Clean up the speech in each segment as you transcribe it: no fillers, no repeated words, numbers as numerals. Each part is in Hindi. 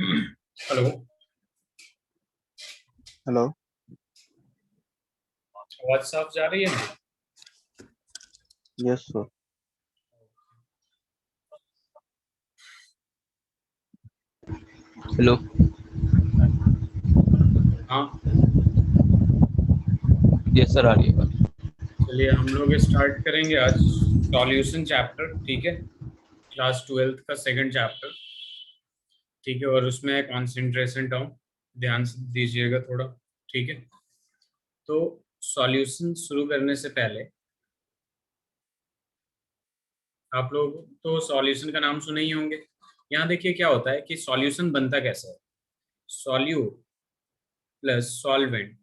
हेलो। हेलो। आवाज साफ जा रही है? Yes sir. हेलो। हाँ, यस सर, आ रही है। चलिए हम लोग स्टार्ट करेंगे आज सॉल्यूशन चैप्टर। ठीक है, क्लास 12th का सेकंड चैप्टर। ठीक है, और उसमें कॉन्सेंट्रेशन टर्म, ध्यान से दीजिएगा थोड़ा। ठीक है, तो सॉल्यूशन शुरू करने से पहले आप लोग तो सॉल्यूशन का नाम सुने ही होंगे। यहाँ देखिए क्या होता है कि सॉल्यूशन बनता कैसे है। Solute plus solvent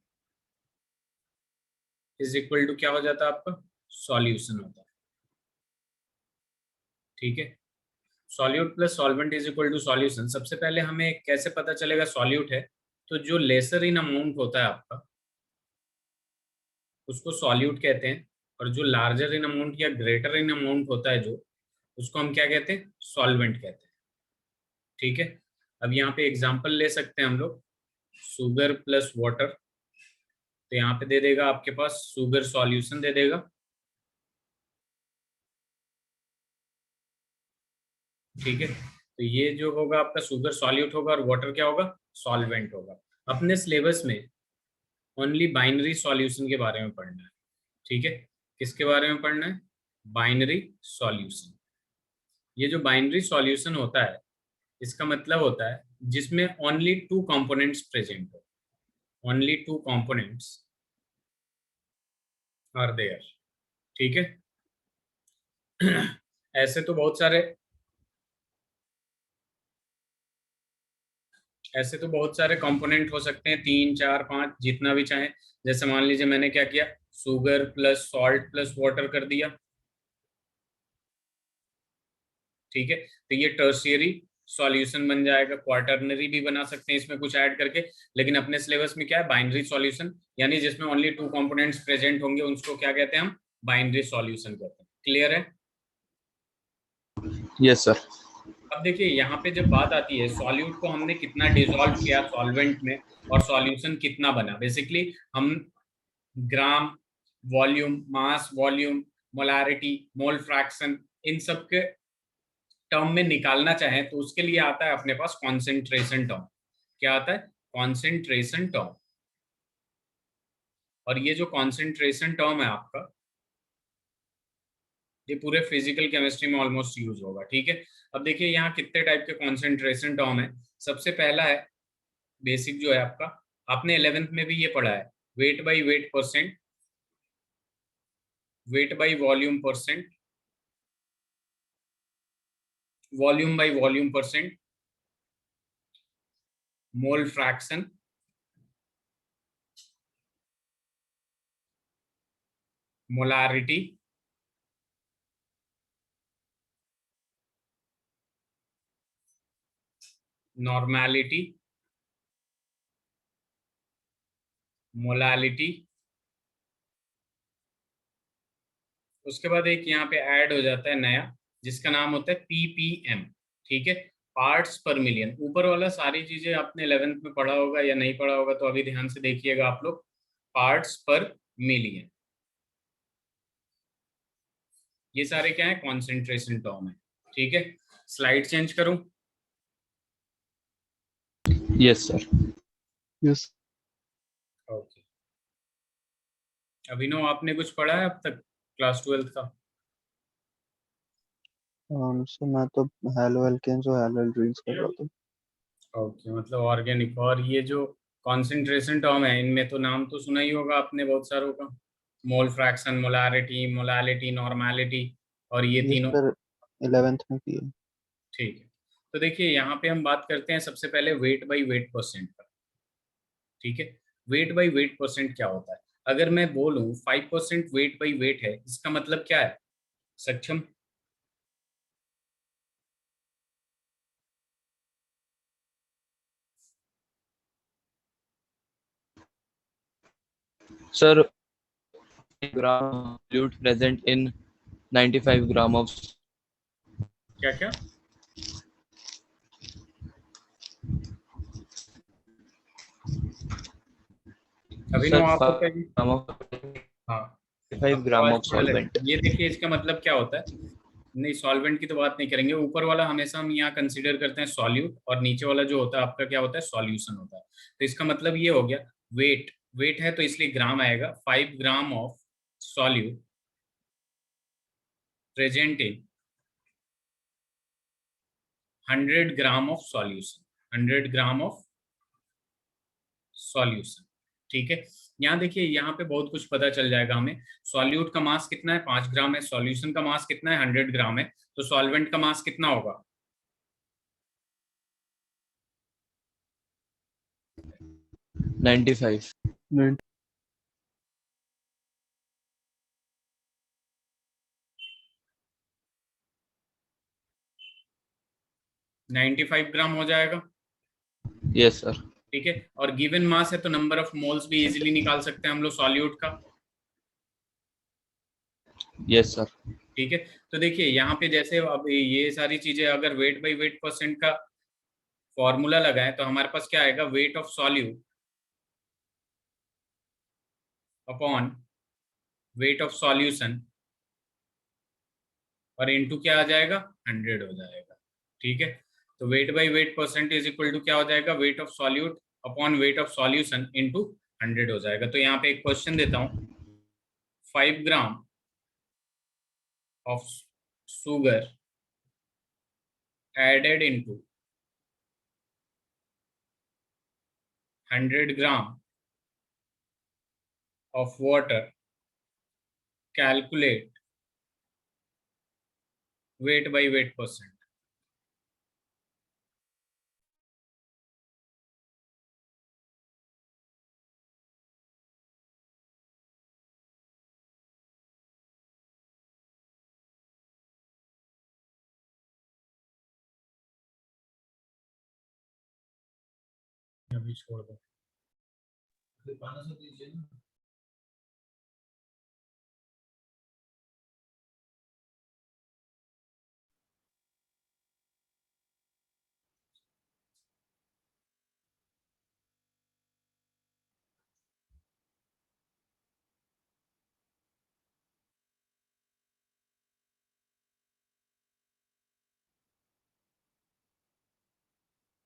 is equal to क्या हो जाता है आपका? सॉल्यूशन होता है। ठीक है, solute plus solvent is equal to solution. सबसे पहले हमें कैसे पता चलेगा सॉल्यूट है? तो जो लेसर इन अमाउंट होता है आपका, उसको सॉल्यूट कहते हैं। और जो लार्जर इन अमाउंट या ग्रेटर इन अमाउंट होता है जो, उसको हम क्या कहते हैं? सॉल्वेंट कहते हैं। ठीक है, अब यहाँ पे एग्जांपल ले सकते हैं हम लोग। शुगर प्लस वाटर, तो यहाँ पे दे देगा आपके पास शुगर सॉल्यूशन दे देगा। ठीक है, तो ये जो होगा आपका शुगर सॉल्यूट होगा, और वाटर क्या होगा? सॉल्वेंट होगा। अपने सिलेबस में ओनली बाइनरी सॉल्यूशन के बारे में पढ़ना है। ठीक है, किसके बारे में पढ़ना है? Binary solution. ये जो बाइनरी सॉल्यूशन होता है, इसका मतलब होता है जिसमें ओनली टू कंपोनेंट्स प्रेजेंट हो। Only two components are there. ठीक है, ऐसे तो बहुत सारे कंपोनेंट हो सकते हैं, 3 4 5 जितना भी चाहे। जैसे मान लीजिए मैंने क्या किया, sugar plus salt plus water कर दिया। ठीक है, तो ये टर्शियरी सॉल्यूशन बन जाएगा। क्वार्टरनरी भी बना सकते हैं इसमें कुछ ऐड करके। लेकिन अपने सिलेबस में क्या है? बाइनरी सॉल्यूशन, यानी जिसमें ओनली टू कंपोनेंट्स प्रेजेंट होंगे, उसको क्या कहते हैं हम? बाइनरी सॉल्यूशन कहते हैं। क्लियर है? Yes sir. अब देखिए यहाँ पे जब बात आती है सॉल्यूट को हमने कितना डिसॉल्व किया सॉल्वेंट में, और सॉल्यूशन कितना बना, बेसिकली हम ग्राम, वॉल्यूम, मास, वॉल्यूम, मोलारिटी, मोल फ्रैक्शन, इन सब के टर्म में निकालना चाहें तो उसके लिए आता है अपने पास कॉन्सेंट्रेशन टर्म। क्या आता है? Concentration term. और ये जो कॉन्सेंट्रेशन टर्म है आपका, ये पूरे फिजिकल केमिस्ट्री में ऑलमोस्ट यूज होगा। ठीक है, अब देखिए यहाँ कितने टाइप के कॉन्सेंट्रेशन टर्म है। सबसे पहला है बेसिक जो है आपका, आपने 11th में भी ये पढ़ा है, wait by weight percent, weight by volume percent, volume by volume percent, mole fraction, molarity, normality, molality. उसके बाद एक यहाँ पे ऐड हो जाता है नया, जिसका नाम होता है पीपीएम। ठीक है, पार्ट्स पर मिलियन। ऊपर वाला सारी चीजें आपने 11th में पढ़ा होगा या नहीं पढ़ा होगा, तो अभी ध्यान से देखिएगा आप लोग। पार्ट्स पर मिलियन, ये सारे क्या है? कॉन्सेंट्रेशन टर्म है। ठीक है, स्लाइड चेंज करूं? Yes sir. यस। ओके, अभिनव आपने कुछ पढ़ा है अब तक क्लास 12th का? सो मैं तो हेलो एल्केन्स और हेलो एल्ड्रीन्स कर रहा था। ओके, मतलब ऑर्गेनिक। और ये जो कॉन्सेंट्रेशन टर्म है, इनमें तो नाम तो सुना ही होगा आपने बहुत सारों का। Mole fraction, molarity, molality, normality, और ये ये तीनों। सर 11th में किए। ठीक है, तो देखिए यहाँ पे हम बात करते हैं सबसे पहले वेट बाई वेट परसेंट पर। ठीक है, वेट बाई वेट परसेंट क्या होता है? अगर मैं बोलूँ 5% वेट बाई वेट है, इसका मतलब क्या है? सक्षम? Sir, gram solute present in 95 gram of क्या क्या? अभिनव Sir, आप 5 बताइए। gram of हाँ, 5 आपकी gram आवाज of थोड़ा लगी। solvent. ये देखिए इसका मतलब क्या होता है। नहीं, सॉल्वेंट की तो बात नहीं करेंगे, ऊपर वाला हमेशा हम यहाँ कंसीडर करते हैं सॉल्यूट, और नीचे वाला जो होता है आपका क्या होता है, सॉल्यूशन होता है। तो इसका मतलब ये हो गया, वेट वेट है तो इसलिए ग्राम आएगा। 5 ग्राम of solute present in 100 gram of solution, 100 gram of solution. ठीक है, यहाँ देखिए, यहाँ पे बहुत कुछ पता चल जाएगा हमें। सॉल्यूट का मास कितना है, 5 ग्राम है। सॉल्यूशन का मास कितना है, 100 ग्राम है। तो सॉल्वेंट का मास कितना होगा, 95. 95 ग्राम हो जाएगा। Yes, sir. ठीक है, और गिवन मास है तो नंबर ऑफ मोल्स भी इजीली निकाल सकते हैं हम लोग सॉल्यूट का। Yes, sir. ठीक है, तो देखिए यहाँ पे जैसे अब ये सारी चीजें अगर वेट बाई वेट परसेंट का फॉर्मूला लगाए तो हमारे पास क्या आएगा, weight of solute upon weight of solution, और इनटू क्या आ जाएगा, 100 हो जाएगा। ठीक है, तो weight by weight percent is equal to क्या हो जाएगा, weight of solute upon weight of solution into 100 हो जाएगा। तो यहाँ पे एक क्वेश्चन देता हूँ, 5 gram of sugar added into 100 gram of water, calculate weight by weight percent। अभी छोड़ दो,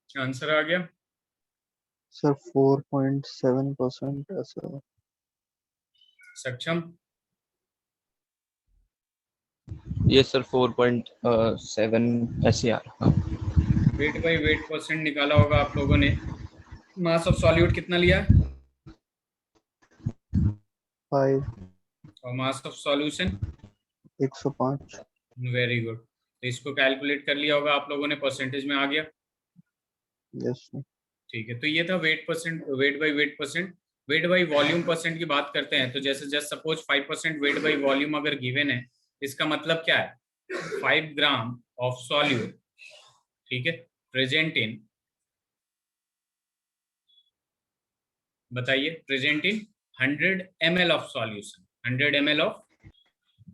आंसर आ गया। सर 4.7% ऐसा। सक्षम, Yes, sir. 4.7 SCR. हाँ. वेट बाई वेट परसेंट निकाला होगा आप लोगों ने। मास ऑफ सॉल्यूट कितना लिया है, 5 और मास ऑफ सॉल्यूशन 105। Very good. तो इसको कैलकुलेट कर लिया होगा आप लोगों ने, परसेंटेज में आ गया। Yes sir. ठीक है, तो ये था wait percent, wait by weight percent. Weight by volume percent की बात करते हैं तो जैसे just suppose 5% weight by volume अगर गिवन है, इसका मतलब क्या है, 5 ग्राम ऑफ सॉल्यूट, ठीक है, प्रेजेंट इन, बताइए, present in 100 ml of solution, 100 ml of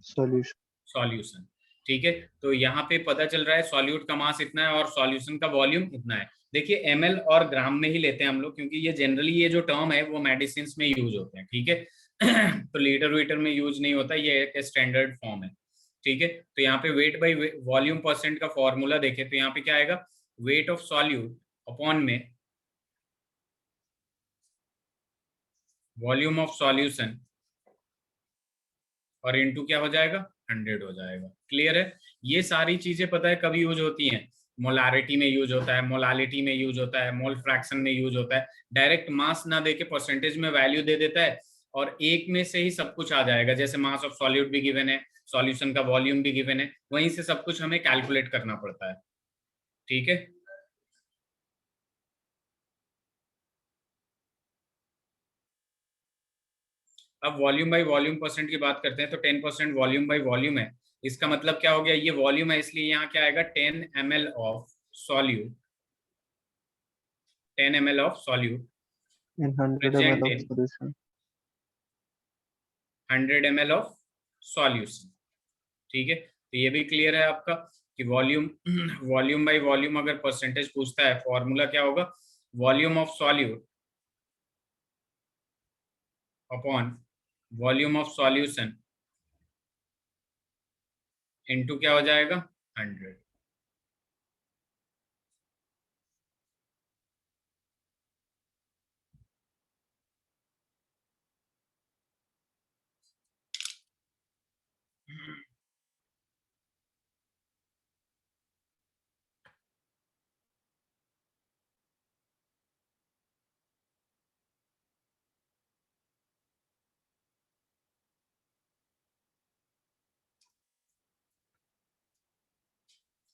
solution. Solution. ठीक है, तो यहाँ पे पता चल रहा है सॉल्यूट का मास इतना है और सॉल्यूशन का वॉल्यूम इतना है। देखिए ml और ग्राम में ही लेते हैं हम लोग, क्योंकि ये जनरली ये जो टर्म है वो मेडिसिन में यूज होते हैं। ठीक है तो लीटर वीटर में यूज नहीं होता, ये एक स्टैंडर्ड फॉर्म है। ठीक है, तो यहाँ पे वेट बाई वॉल्यूम परसेंट का फॉर्मूला देखें तो यहाँ पे क्या आएगा, वेट ऑफ सॉल्यूट अपॉन में वॉल्यूम ऑफ सॉल्यूशन, और इनटू क्या हो जाएगा, 100 हो जाएगा। क्लियर है, ये सारी चीजें पता है कभी यूज होती हैं, मोलारिटी में यूज होता है, मोलालिटी में यूज होता है, मोल फ्रैक्शन में यूज होता है। डायरेक्ट मास ना देके परसेंटेज में वैल्यू दे देता है और एक में से ही सब कुछ आ जाएगा। जैसे मास ऑफ सॉल्यूट भी गिवन है, सॉल्यूशन का वॉल्यूम भी गिवन है, वहीं से सब कुछ हमें कैलकुलेट करना पड़ता है। ठीक है, अब वॉल्यूम बाई वॉल्यूम परसेंट की बात करते हैं तो 10% वॉल्यूम बाई वॉल्यूम है। इसका मतलब क्या हो गया, ये वॉल्यूम है इसलिए यहाँ क्या आएगा, 10 ml of solute, 10 ml of solute in 100 ml present of in solution. 100 ml of solution. ठीक है, तो ये भी क्लियर है आपका कि वॉल्यूम वॉल्यूम बाई वॉल्यूम अगर परसेंटेज पूछता है, फॉर्मूला क्या होगा, volume of solute upon volume of solution into क्या हो जाएगा 100।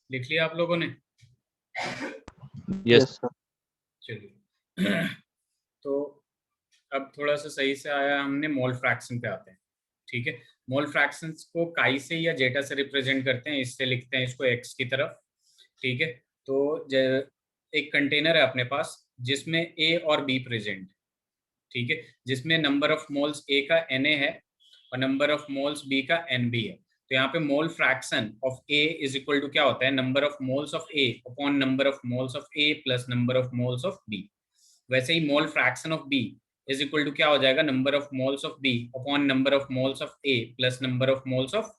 लिख लिया आप लोगों ने? Yes yes sir. चलिए तो अब थोड़ा सा सही से आया, हमने मोल फ्रैक्शन पे आते हैं। ठीक है, मोल फ्रैक्शंस को काई से या जेटा से रिप्रेजेंट करते हैं, इससे लिखते हैं इसको एक्स की तरफ। ठीक है, तो एक कंटेनर है अपने पास जिसमें ए और बी प्रेजेंट। ठीक है, जिसमें नंबर ऑफ मोल्स ए का Na है और नंबर ऑफ मोल्स बी का Nb है। तो यहाँ पे mole fraction of A is equal to क्या होता है, number of moles of A upon number of moles of A plus number of moles of B. वैसे ही mole fraction of B is equal to क्या हो जाएगा, number of moles of B upon number of moles of A plus number of moles of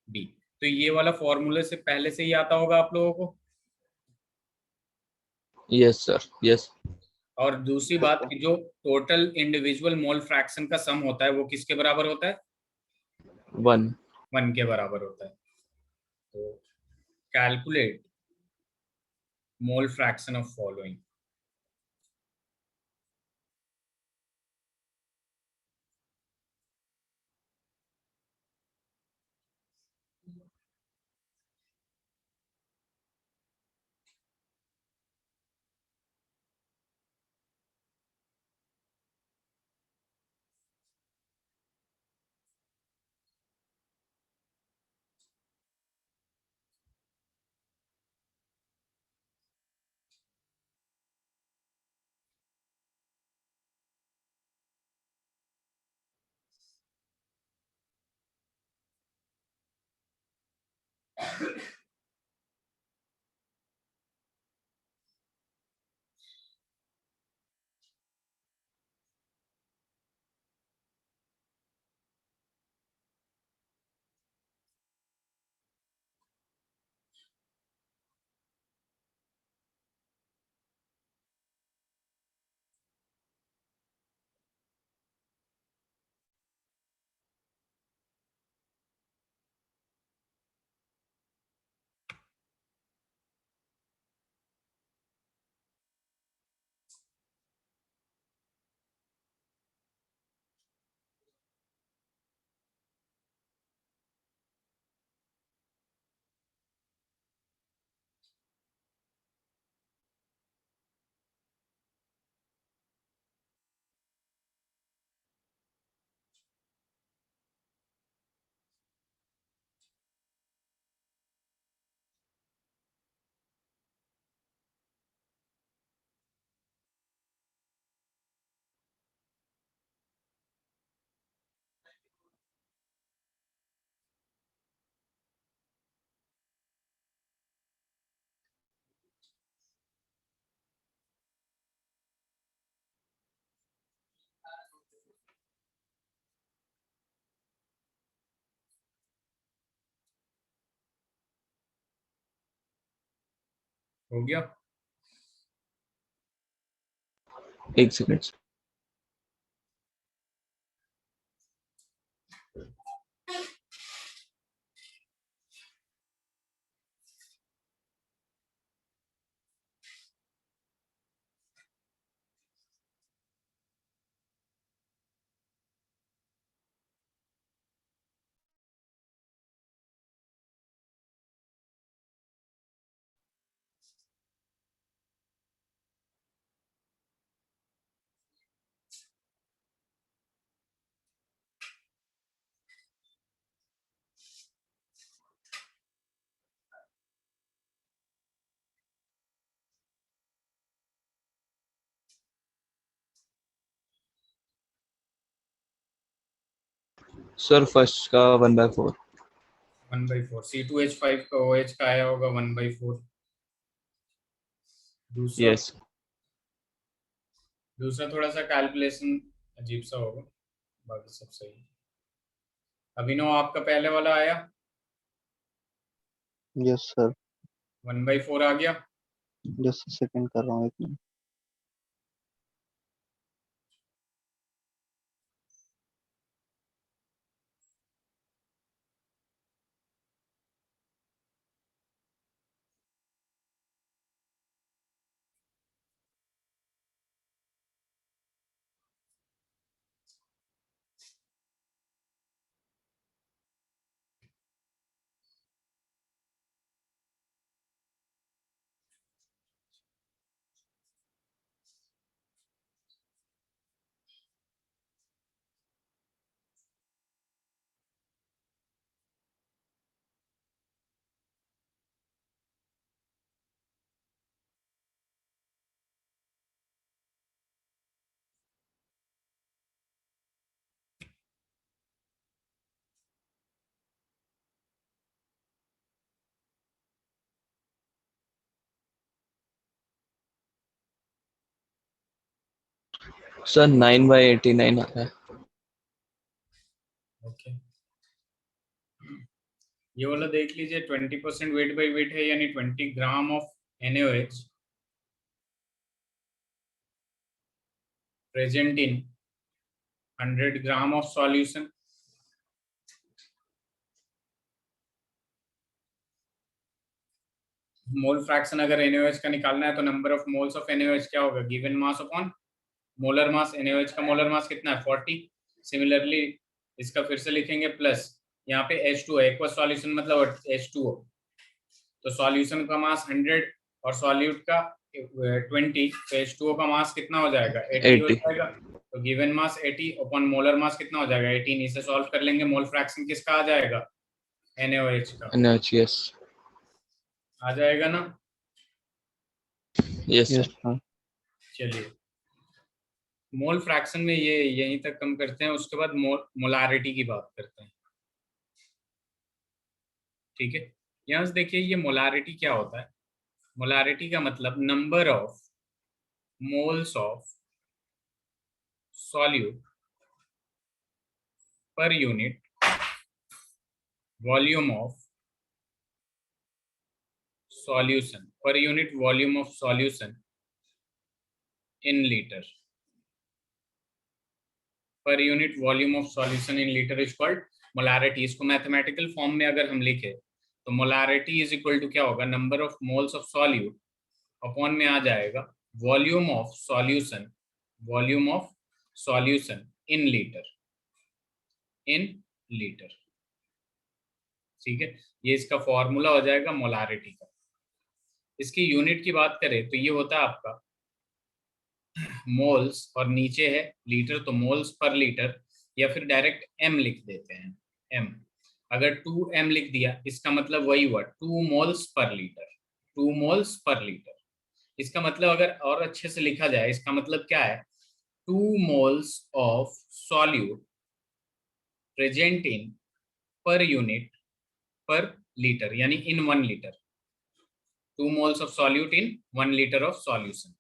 B. तो ये वाला फॉर्मूले से पहले से ही आता होगा आप लोगों को। Yes sir yes. और दूसरी बात कि जो टोटल इंडिविजुअल मोल फ्रैक्शन का सम होता है वो किसके बराबर होता है, 1। 1 के बराबर होता है। तो calculate mole fraction of following. हो गया? एक सेकंड। सर फर्स्ट का 1/4। 1/4 C2H5 का OH का आया होगा 1/4। दूसरा यस दूसरा थोड़ा सा कैलकुलेशन अजीब सा होगा, बाकी सब सही। अभिनव आपका पहले वाला आया, यस सर। 1/4 आ गया। जस्ट सेकंड कर रहा हूँ, एक मिनट। सर 9/89 आ रहा है। ओके, ये वाला देख लीजिए, 20% वेट बाई वेट है, यानी 20 gram of NaOH present in 100 gram of solution. Mole fraction अगर NaOH का निकालना है तो number of moles of NaOH क्या होगा, गिवन मास अपॉन मोलर मास। NaOH का मोलर मास कितना है, 40। सिमिलरली इसका फिर से लिखेंगे प्लस, यहाँ पे H2 है, एक्वस सॉल्यूशन मतलब H2O, तो सॉल्यूशन का मास 100 और सॉल्यूट का 20, तो H2O का मास कितना हो जाएगा, 80 हो 80। जाएगा। तो given mass 80 upon molar mass कितना हो जाएगा, 18। इसे सॉल्व कर लेंगे, मोल फ्रैक्शन किसका आ जाएगा, NaOH का NaOH, यस आ जाएगा ना। Yes yes sir. सर। चलिए, मोल फ्रैक्शन में ये यहीं तक कम करते हैं, उसके बाद मोलारिटी की बात करते हैं। ठीक है, यहाँ से देखिए ये मोलारिटी क्या होता है। मोलारिटी का मतलब number of moles of solute per unit volume of solution, per unit volume of solution in litre, per unit volume of solution in litre is called molarity. इसको मैथमेटिकल फॉर्म में अगर हम लिखे तो मोलारिटी इज इक्वल टू क्या होगा, number of moles of solute upon में आ जाएगा volume of solution, volume of solution in litre, in litre. ठीक है, ये इसका फॉर्मूला हो जाएगा मोलारिटी का। इसकी यूनिट की बात करें तो ये होता है आपका मोल्स, और नीचे है लीटर तो मोल्स पर लीटर, या फिर डायरेक्ट एम लिख देते हैं, एम। अगर 2m लिख दिया इसका मतलब वही हुआ 2 moles per litre, 2 moles per litre. इसका मतलब अगर और अच्छे से लिखा जाए, इसका मतलब क्या है, 2 moles of solute present in per unit पर लीटर, यानी इन 1 litre. 2 moles of solute in 1 liter of solution,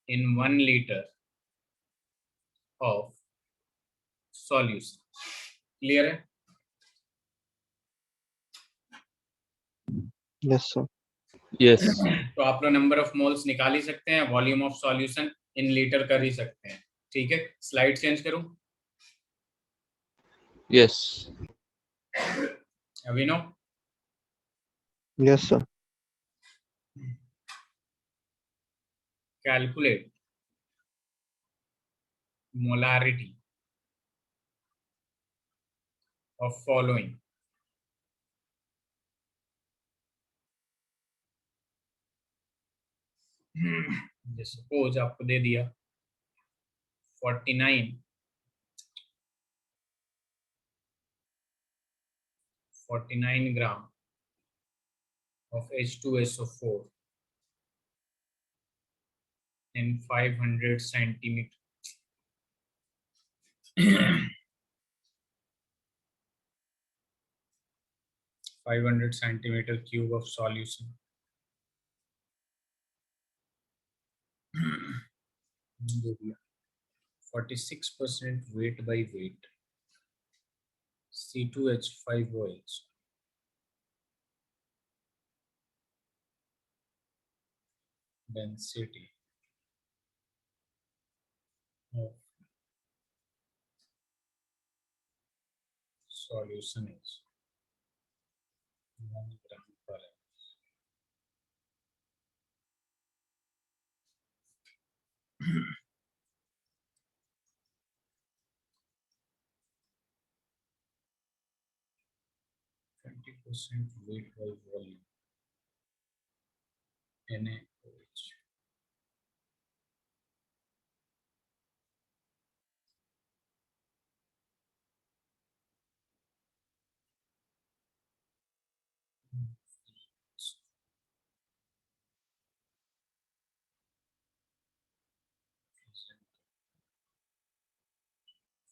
in 1 liter of solution। Clear है। Yes sir. यस तो आप लोग नंबर ऑफ मोल्स निकाल ही सकते हैं, volume of solution in litre कर ही सकते हैं। ठीक है, स्लाइड चेंज करूं, yes Abhinav. Yes sir. Calculate molarity of following. Suppose आपको दे दिया 49 ग्राम of H2SO4 in 500 centimeter 500 centimeter cube of solution। 46% weight by weight, C2H5OH. Density of solution is 1 gram per ml. 20% weight by volume, NaOH.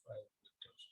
Five liters.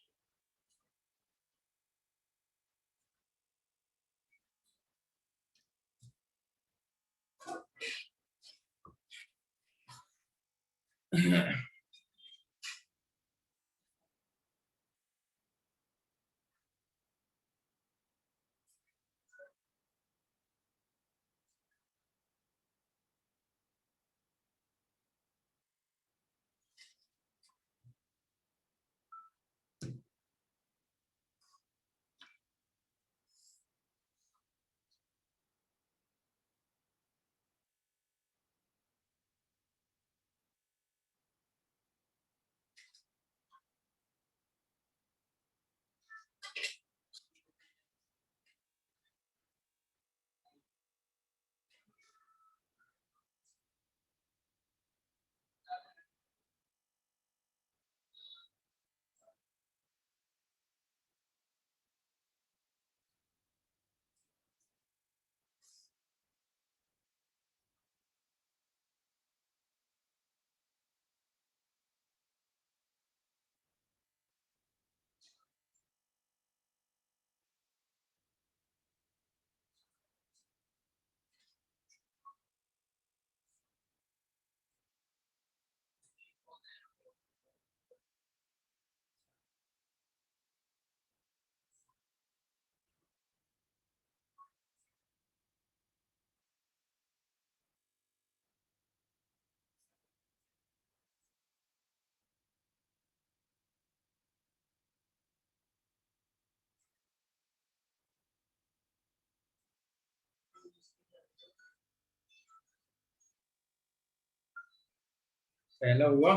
पहला हुआ।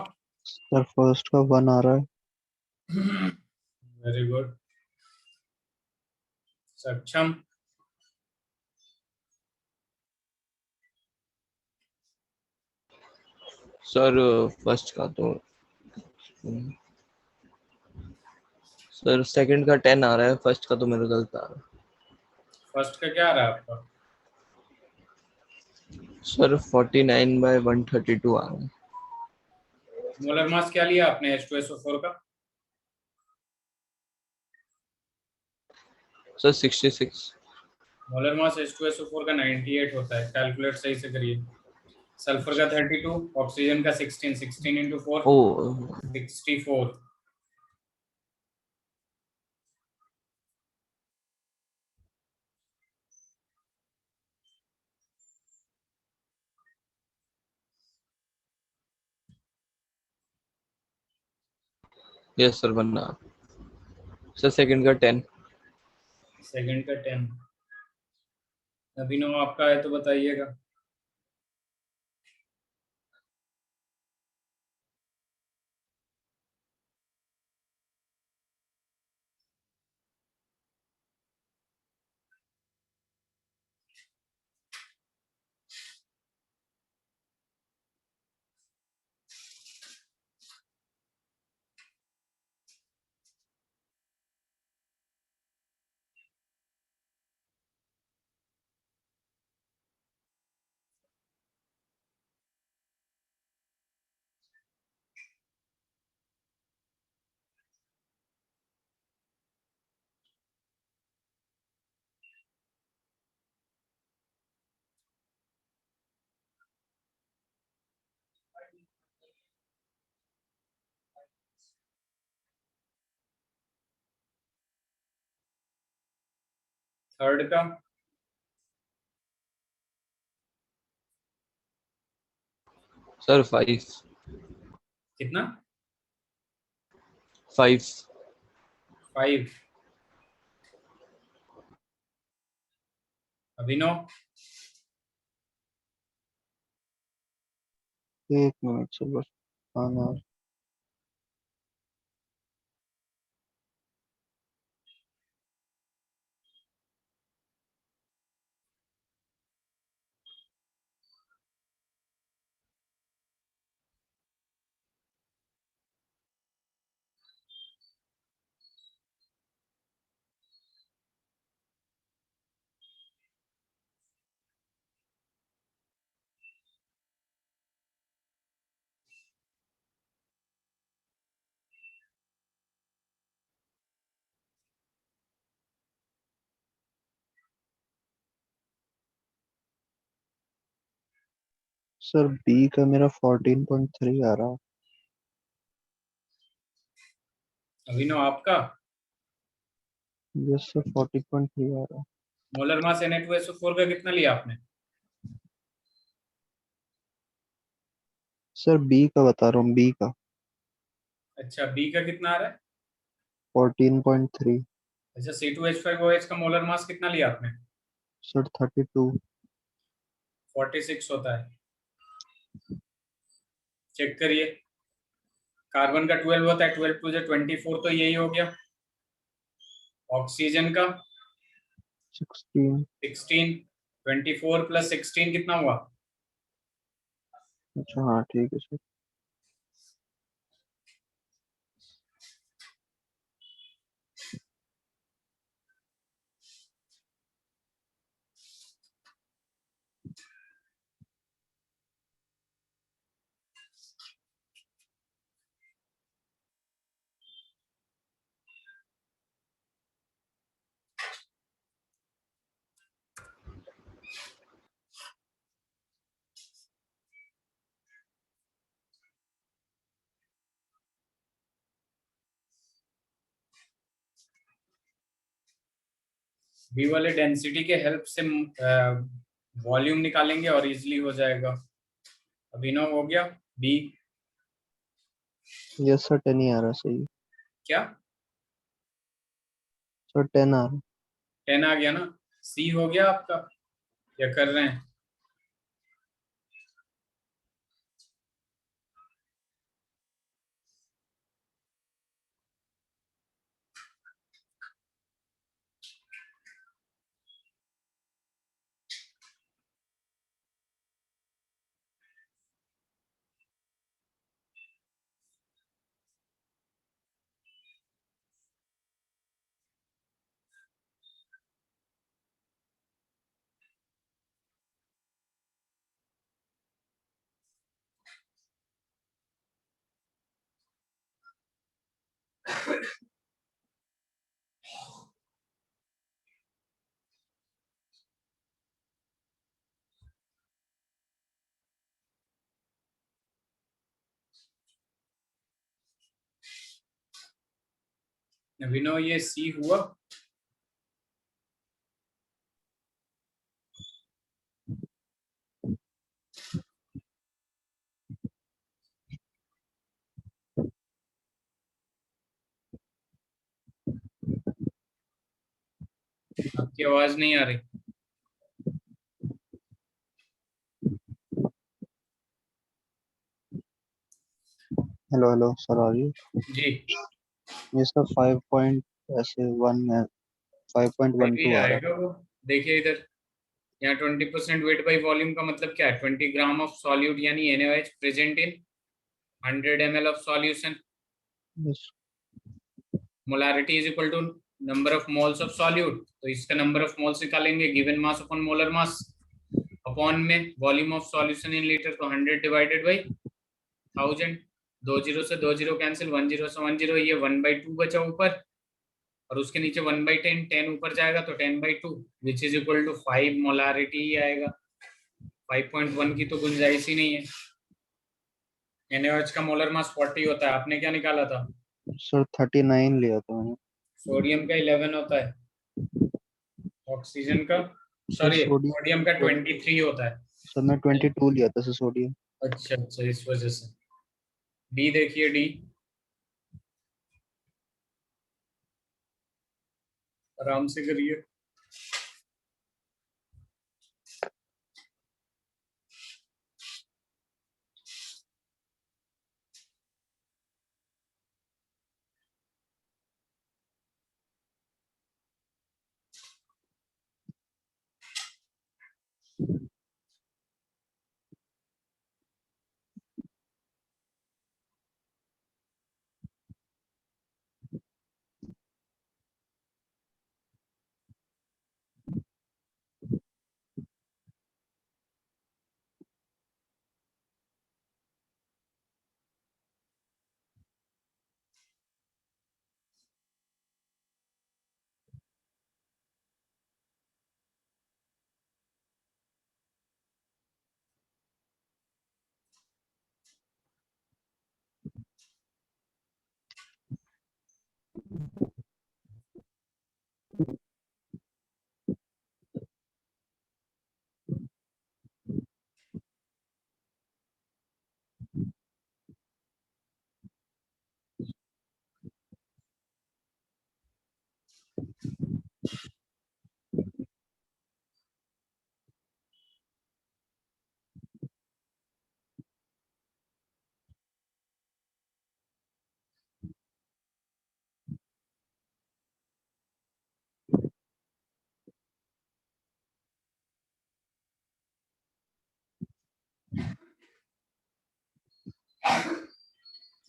सर फर्स्ट का 1 आ रहा है। Very good. सक्षम। सर फर्स्ट का तो सर सेकंड का 10 आ रहा है, फर्स्ट का तो मेरा गलत आ रहा है। फर्स्ट का क्या आ रहा है आपका? सर 49/132 आ रहा है। मोलर मास क्या लिया आपने H2SO4 का? सर 66। मोलर मास H2SO4 का 98 होता है, कैलकुलेट सही से करिए। सल्फर का 32, ऑक्सीजन का 16, 16 इंटू 4 ओ 64। यस सर बनना। सर सेकंड का 10। सेकंड का 10। अभिनव आपका है तो बताइएगा। थर्ड का सर 5 कितना? 5 5। अभिनव? एक मिनट से बस आना। सर बी का मेरा 14.3 आ रहा है। अभिनव आपका? यस सर 14.3 आ रहा है। मोलर मास Na2SO4 का कितना लिया आपने? सर बी का बता रहा हूँ, बी का अच्छा, बी का कितना आ रहा है? 14.3। अच्छा, C2H5OH का मोलर मास कितना लिया आपने? सर 32। 46 होता है। चेक करिए। कार्बन का 12 होता है, 12 टू 24, तो यही हो गया। ऑक्सीजन का 16। 16। 24 प्लस 16 कितना हुआ? अच्छा हाँ ठीक है सर। बी वाले डेंसिटी के हेल्प से वॉल्यूम निकालेंगे और इजीली हो जाएगा। अभिनव हो गया? बी यस सर 10 ही आ रहा है, सही। क्या? सर 10 आ रहा है। 10 आ गया ना? सी हो गया आपका? क्या कर रहे हैं? अभिनव ये सी हुआ? आपकी आवाज नहीं आ रही। हेलो हेलो सर, आ रही है? जी। ये सर 5 पॉइंट ऐसे 1 है, फाइव ही 5.12 आ रहा है। आएगा वो। देखिए इधर, यहाँ 20% वेट बाई वॉल्यूम का मतलब क्या है? 20 ग्राम ऑफ सॉल्यूट यानी NaOH present in 100 ml of solution. Yes. Molarity is equal to number of moles of solute, तो इसका नंबर ऑफ मोल्स निकालेंगे, given mass upon molar mass, upon में volume of solution in litre, तो 100 डिवाइडेड बाई 1000। 2 जीरो से 2 जीरो कैंसिल, 1 जीरो से 1 जीरो, ये 1/2 बचा ऊपर, और उसके नीचे 1/10, 10 ऊपर जाएगा तो 10/2 which is equal to 5 molarity ही आएगा। 5.1 की तो गुंजाइश ही नहीं है। NaOH का मोलर मास 40 होता है, आपने क्या निकाला था? सर 39 लिया था मैंने। सोडियम का 11 होता है, ऑक्सीजन का, सॉरी सोडियम का 23 होता है। सर मैं 22 लिया था सर सोडियम। अच्छा अच्छा, इस वजह से। डी देखिए, डी आराम से करिए।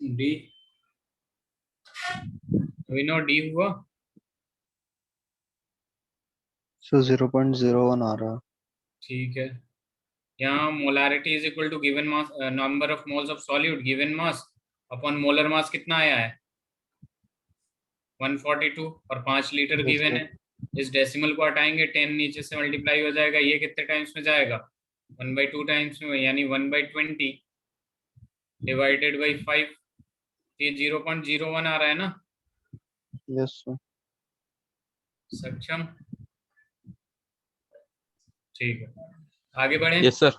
डी, विनो डी हुआ। सर 0.01 आ रहा। ठीक है, यहाँ molarity is equal to given mass, number of moles of solute given mass upon molar mass कितना आया है 142, और 5 लीटर यस गिवन सर। है। इस डेसिमल को हटाएंगे, 10 नीचे से मल्टीप्लाई हो जाएगा, ये कितने टाइम्स में जाएगा 1/2 टाइम्स में, यानी 1/20 डिवाइडेड बाई 5। ये 0.01 आ रहा है ना। Yes sir. सक्षम, ठीक है, आगे बढ़े। Yes sir.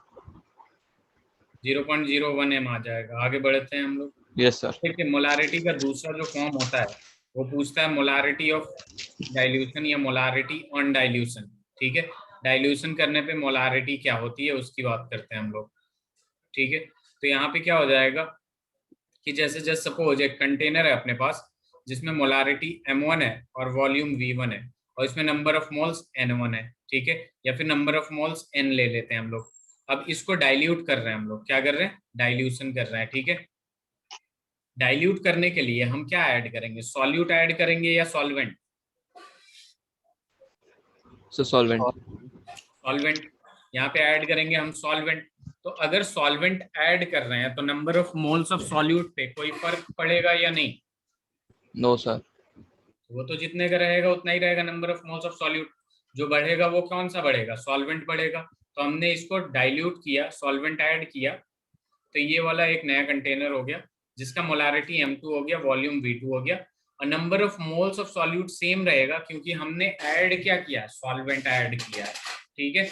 0.01 m आ जाएगा। आगे बढ़ते हैं हम लोग। Yes sir. देखिए, मोलारिटी का दूसरा जो फॉर्म होता है वो पूछता है मोलारिटी ऑफ डाइल्यूशन या मोलारिटी ऑन डाइल्यूशन। ठीक है, डाइल्यूशन करने पे मोलारिटी क्या होती है उसकी बात करते हैं हम लोग। ठीक है, तो यहाँ पे क्या हो जाएगा कि जैसे जस्ट सपोज एक कंटेनर है अपने पास जिसमें मोलारिटी m1 है और वॉल्यूम v1 है, और इसमें नंबर ऑफ मोल्स n1 है। ठीक है, या फिर नंबर ऑफ मोल्स n ले लेते हैं हम लोग। अब इसको डाइल्यूट कर रहे हैं हम लोग, क्या कर रहे हैं, डाइल्यूशन कर रहे हैं। ठीक है, डाइल्यूट करने के लिए हम क्या ऐड करेंगे, सॉल्यूट ऐड करेंगे या सॉल्वेंट। Sir solvent. सॉल्वेंट, यहाँ पे ऐड करेंगे हम सॉल्वेंट। तो अगर सॉल्वेंट ऐड कर रहे हैं तो number of moles of solute पे कोई फर्क पड़ेगा या नहीं। No sir. वो तो जितने का रहेगा उतना ही रहेगा number of moles of solute. जो बढ़ेगा वो कौन सा बढ़ेगा, सॉल्वेंट बढ़ेगा। तो हमने इसको डाइल्यूट किया, सॉल्वेंट ऐड किया, तो ये वाला एक नया कंटेनर हो गया जिसका मोलारिटी m2 हो गया, वॉल्यूम v2 हो गया, और number of moles of solute same रहेगा क्योंकि हमने ऐड क्या किया, सॉल्वेंट ऐड किया है। ठीक है,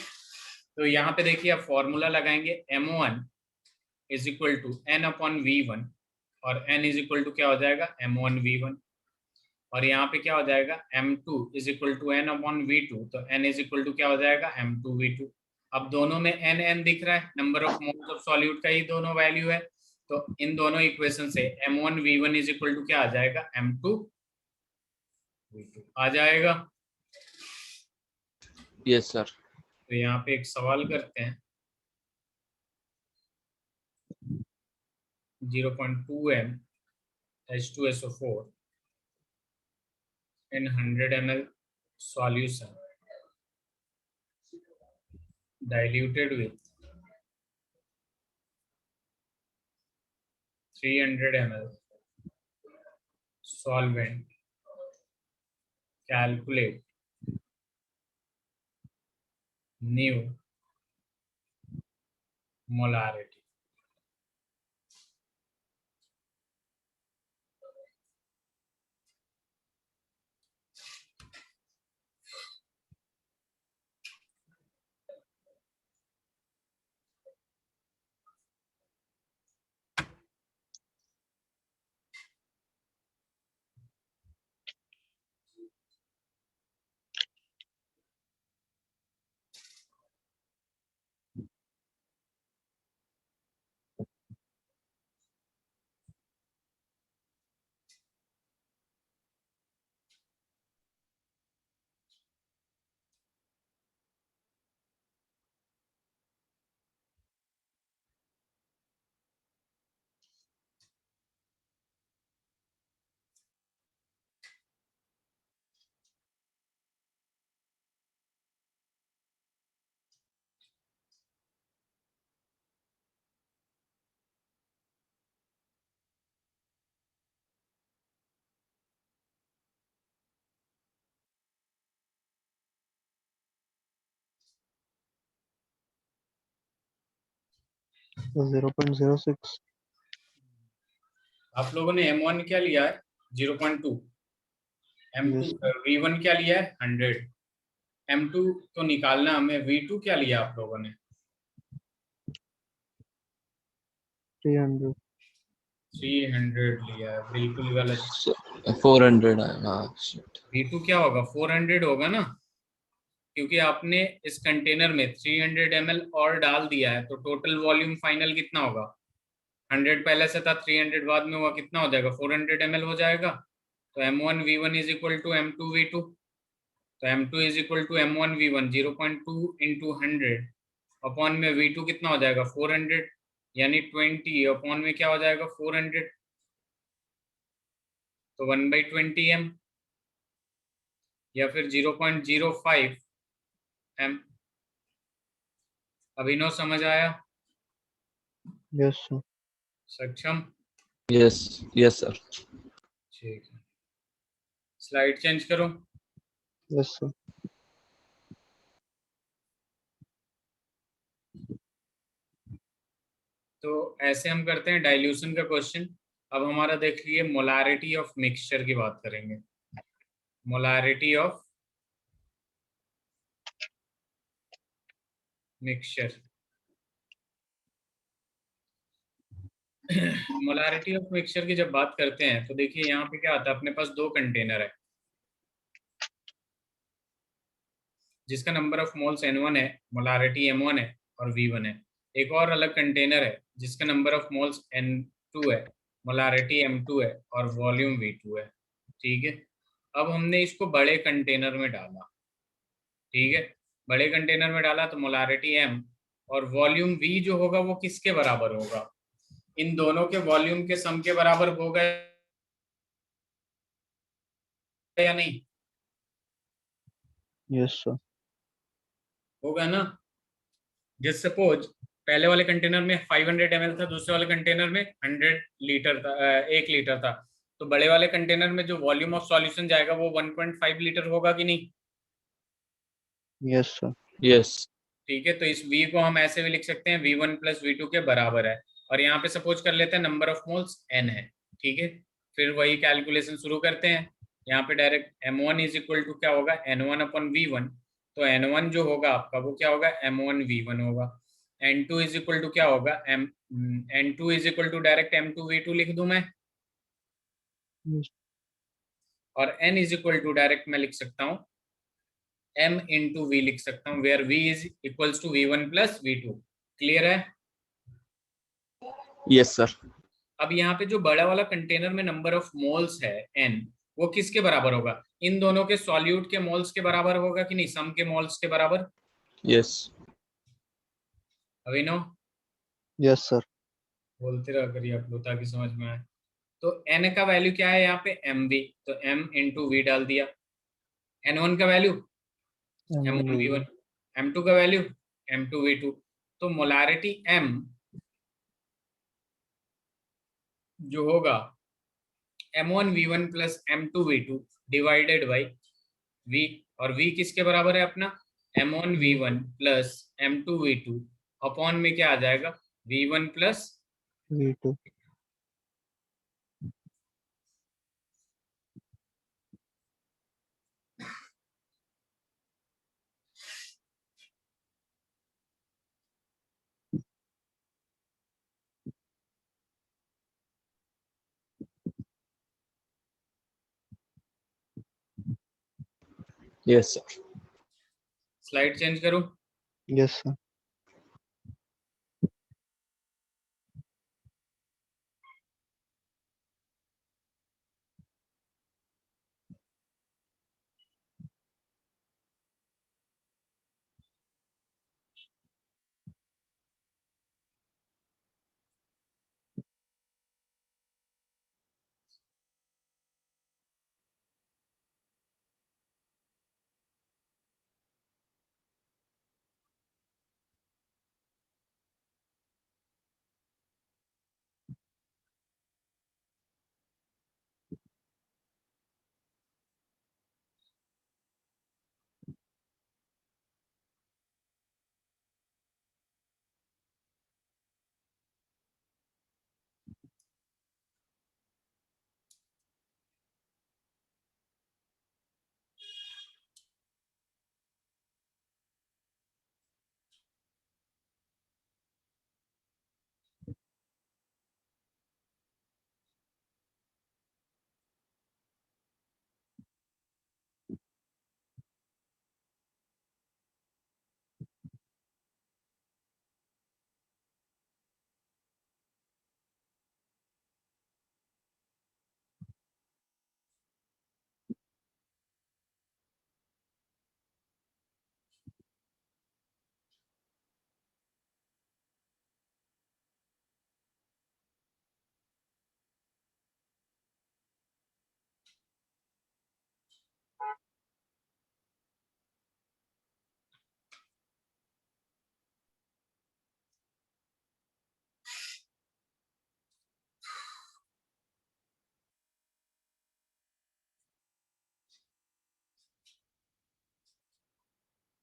तो यहाँ पे देखिए आप फॉर्मूला लगाएंगे, m1 is equal to n upon v1, और n इज इक्वल टू क्या हो जाएगा m1 v1, और यहाँ पे क्या हो जाएगा m2 is equal to n upon v2, तो n इज इक्वल टू क्या हो जाएगा m2 v2। अब दोनों में n n दिख रहा है, number of moles of solute का ही दोनों वैल्यू है, तो इन दोनों इक्वेशन से m1 v1 is equal to क्या आ जाएगा m2 v2 आ जाएगा। Yes sir. तो यहाँ पे एक सवाल करते हैं, 0.2 m H2SO4 in 100 ml solution diluted with 300 ml solvent, calculate new molarity। तो 0.06। आप लोगों ने M1 क्या लिया है? 0.2। M2 यस V1 क्या लिया है? 100। M2 तो निकालना हमें। V2 क्या लिया आप लोगों ने? 300। 300 लिया है, बिल्कुल गलत। 400 है, हाँ shit. V2 क्या होगा? 400 होगा ना, क्योंकि आपने इस कंटेनर में 300 ml और डाल दिया है, तो टोटल वॉल्यूम फाइनल कितना होगा? 100 पहले से था, 300 बाद में हुआ, कितना हो जाएगा? 400 ml हो जाएगा। तो M1 V1 is equal to M2 V2। तो M2 is equal to M1 V1 0.2 into 100 upon में V2 कितना हो जाएगा? 400, यानी 20 अपॉन में क्या हो जाएगा? 400। तो 1/20 M, या फिर 0.05 M। अभिनव समझ आया? Yes sir. सक्षम? Yes, yes sir. ठीक है, स्लाइड चेंज करो। Yes sir. तो ऐसे हम करते हैं डाइल्यूशन का क्वेश्चन। अब हमारा देखिए, मोलारिटी ऑफ मिक्सचर की बात करेंगे। Molarity of mixture. Molarity of mixture की जब बात करते हैं तो देखिए यहाँ पे क्या आता है, अपने पास दो कंटेनर है जिसका नंबर ऑफ मोल्स N1 है, मोलारिटी M1 है और V1 है। एक और अलग कंटेनर है जिसका नंबर ऑफ मोल्स N2 है, मोलारिटी M2 है और वॉल्यूम V2 है। ठीक है, अब हमने इसको बड़े कंटेनर में डाला। ठीक है, बड़े कंटेनर में डाला तो मोलारिटी M और वॉल्यूम V जो होगा वो किसके बराबर होगा? इन दोनों के वॉल्यूम के सम के बराबर होगा या नहीं? Yes sir. होगा ना। जस्ट सपोज पहले वाले कंटेनर में 500 ml था, दूसरे वाले कंटेनर में 100 लीटर था, 1 लीटर था। तो बड़े वाले कंटेनर में जो वॉल्यूम ऑफ सॉल्यूशन जाएगा वो 1.5 लीटर होगा कि नहीं? Yes sir. Yes. ठीक है, तो इस V को हम ऐसे भी लिख सकते हैं V1 प्लस V2 के बराबर है। और यहाँ पे सपोज कर लेते हैं नंबर ऑफ मोल्स N है। ठीक है, फिर वही कैलकुलेशन शुरू करते हैं। यहाँ पे direct M1 is equal to क्या होगा? N1 upon V1। तो N1 जो होगा आपका वो क्या होगा? M1 V1 होगा। N2 इज इक्वल टू क्या होगा? N2 is equal to direct M2 V2 लिख दूं मैं, यस। और N is equal to direct मैं लिख सकता हूँ M इंटू V लिख सकता हूँ, where V is equals to V1 plus V2। Clear है? Yes sir. अब यहाँ पे जो बड़ा वाला कंटेनर में नंबर ऑफ मोल्स है N, वो किसके बराबर होगा? इन दोनों के सॉल्यूट के मोल्स के बराबर होगा कि नहीं? सम के मोल्स के बराबर। Yes. अभिनव यस सर। बोलते रहा करिए आप लोग ताकि समझ में आए। तो N का वैल्यू क्या है यहाँ पे? MV। तो M इंटू V डाल दिया। N1 का value M1 M1 V1। V1। M2 का वैल्यू M2 V2। तो मोलारिटी M जो होगा M1 V1 plus M2 V2 divided by V। और V किसके बराबर है अपना? M1 V1 plus M2 V2 upon में क्या आ जाएगा? V1 plus. V2। Yes sir. Slide change करूं? Yes sir.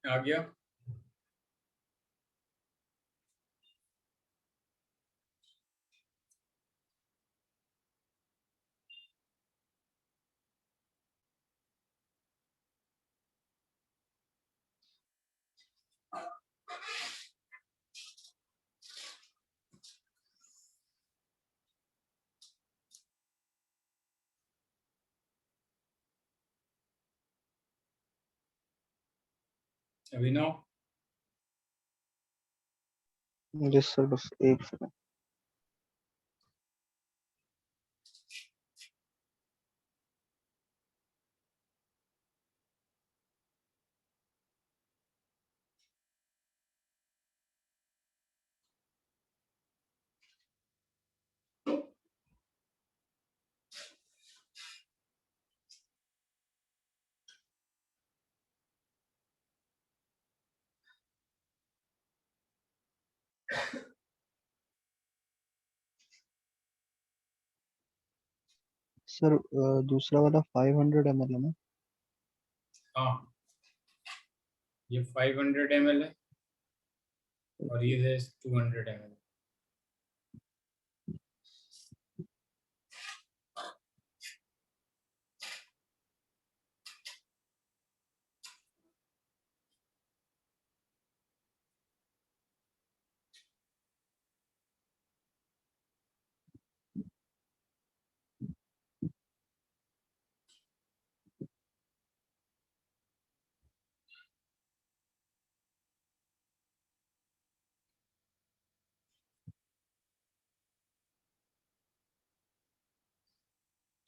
आ गया? अभिनव, यस सर, बस एक सेकंड। सर दूसरा वाला 500 ml है ना? हाँ, ये 500 ml है और ये 200 ml।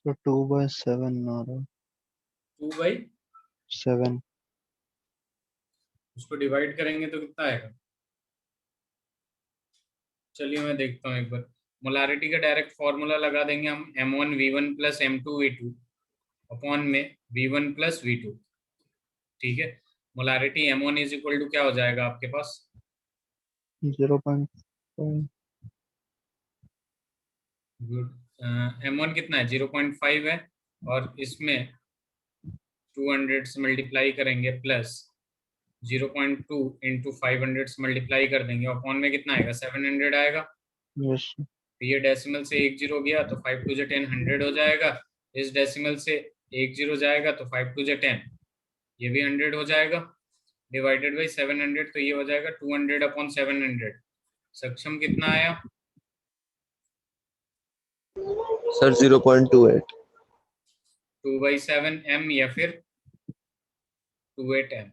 तो 2/7 आ रहा है। 2/7 7। उसको डिवाइड करेंगे तो कितना आएगा? चलिए मैं देखता हूँ एक बार। मोलारिटी का डायरेक्ट फॉर्मूला लगा देंगे हम, M1V1 प्लस M2V2 अपॉन में V1 प्लस V2। ठीक है, molarity M1 is equal to क्या हो जाएगा आपके पास? 0.5। M1 कितना है? 0.5 है, और इसमें 200 से मल्टीप्लाई करेंगे प्लस 0.2 इंटू 500 से मल्टीप्लाई कर देंगे, अपॉन में कितना आएगा? 700 आएगा। यस। तो ये डेसिमल से एक जीरो गया तो 5 टू 10 100 हो जाएगा। इस डेसिमल से एक जीरो जाएगा तो 5 टू 10, ये भी 100 हो जाएगा, डिवाइडेड बाई 700, तो ये हो जाएगा 200 अपॉन 700। सक्षम कितना आया? सर 0.28। 2/7 m या फिर 28 m।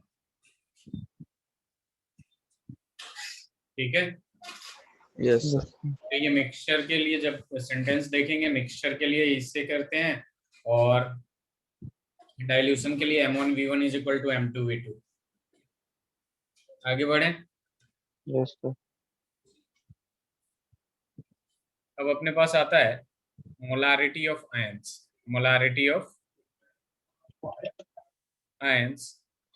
ठीक है, यस सर। तो ये मिक्सचर के लिए जब सेंटेंस देखेंगे, मिक्सचर के लिए इससे करते हैं, और डाइल्यूशन के लिए M1V1 is equal to M2V2। आगे बढ़े। Yes sir. अब अपने पास आता है molarity of ions. Molarity of ions,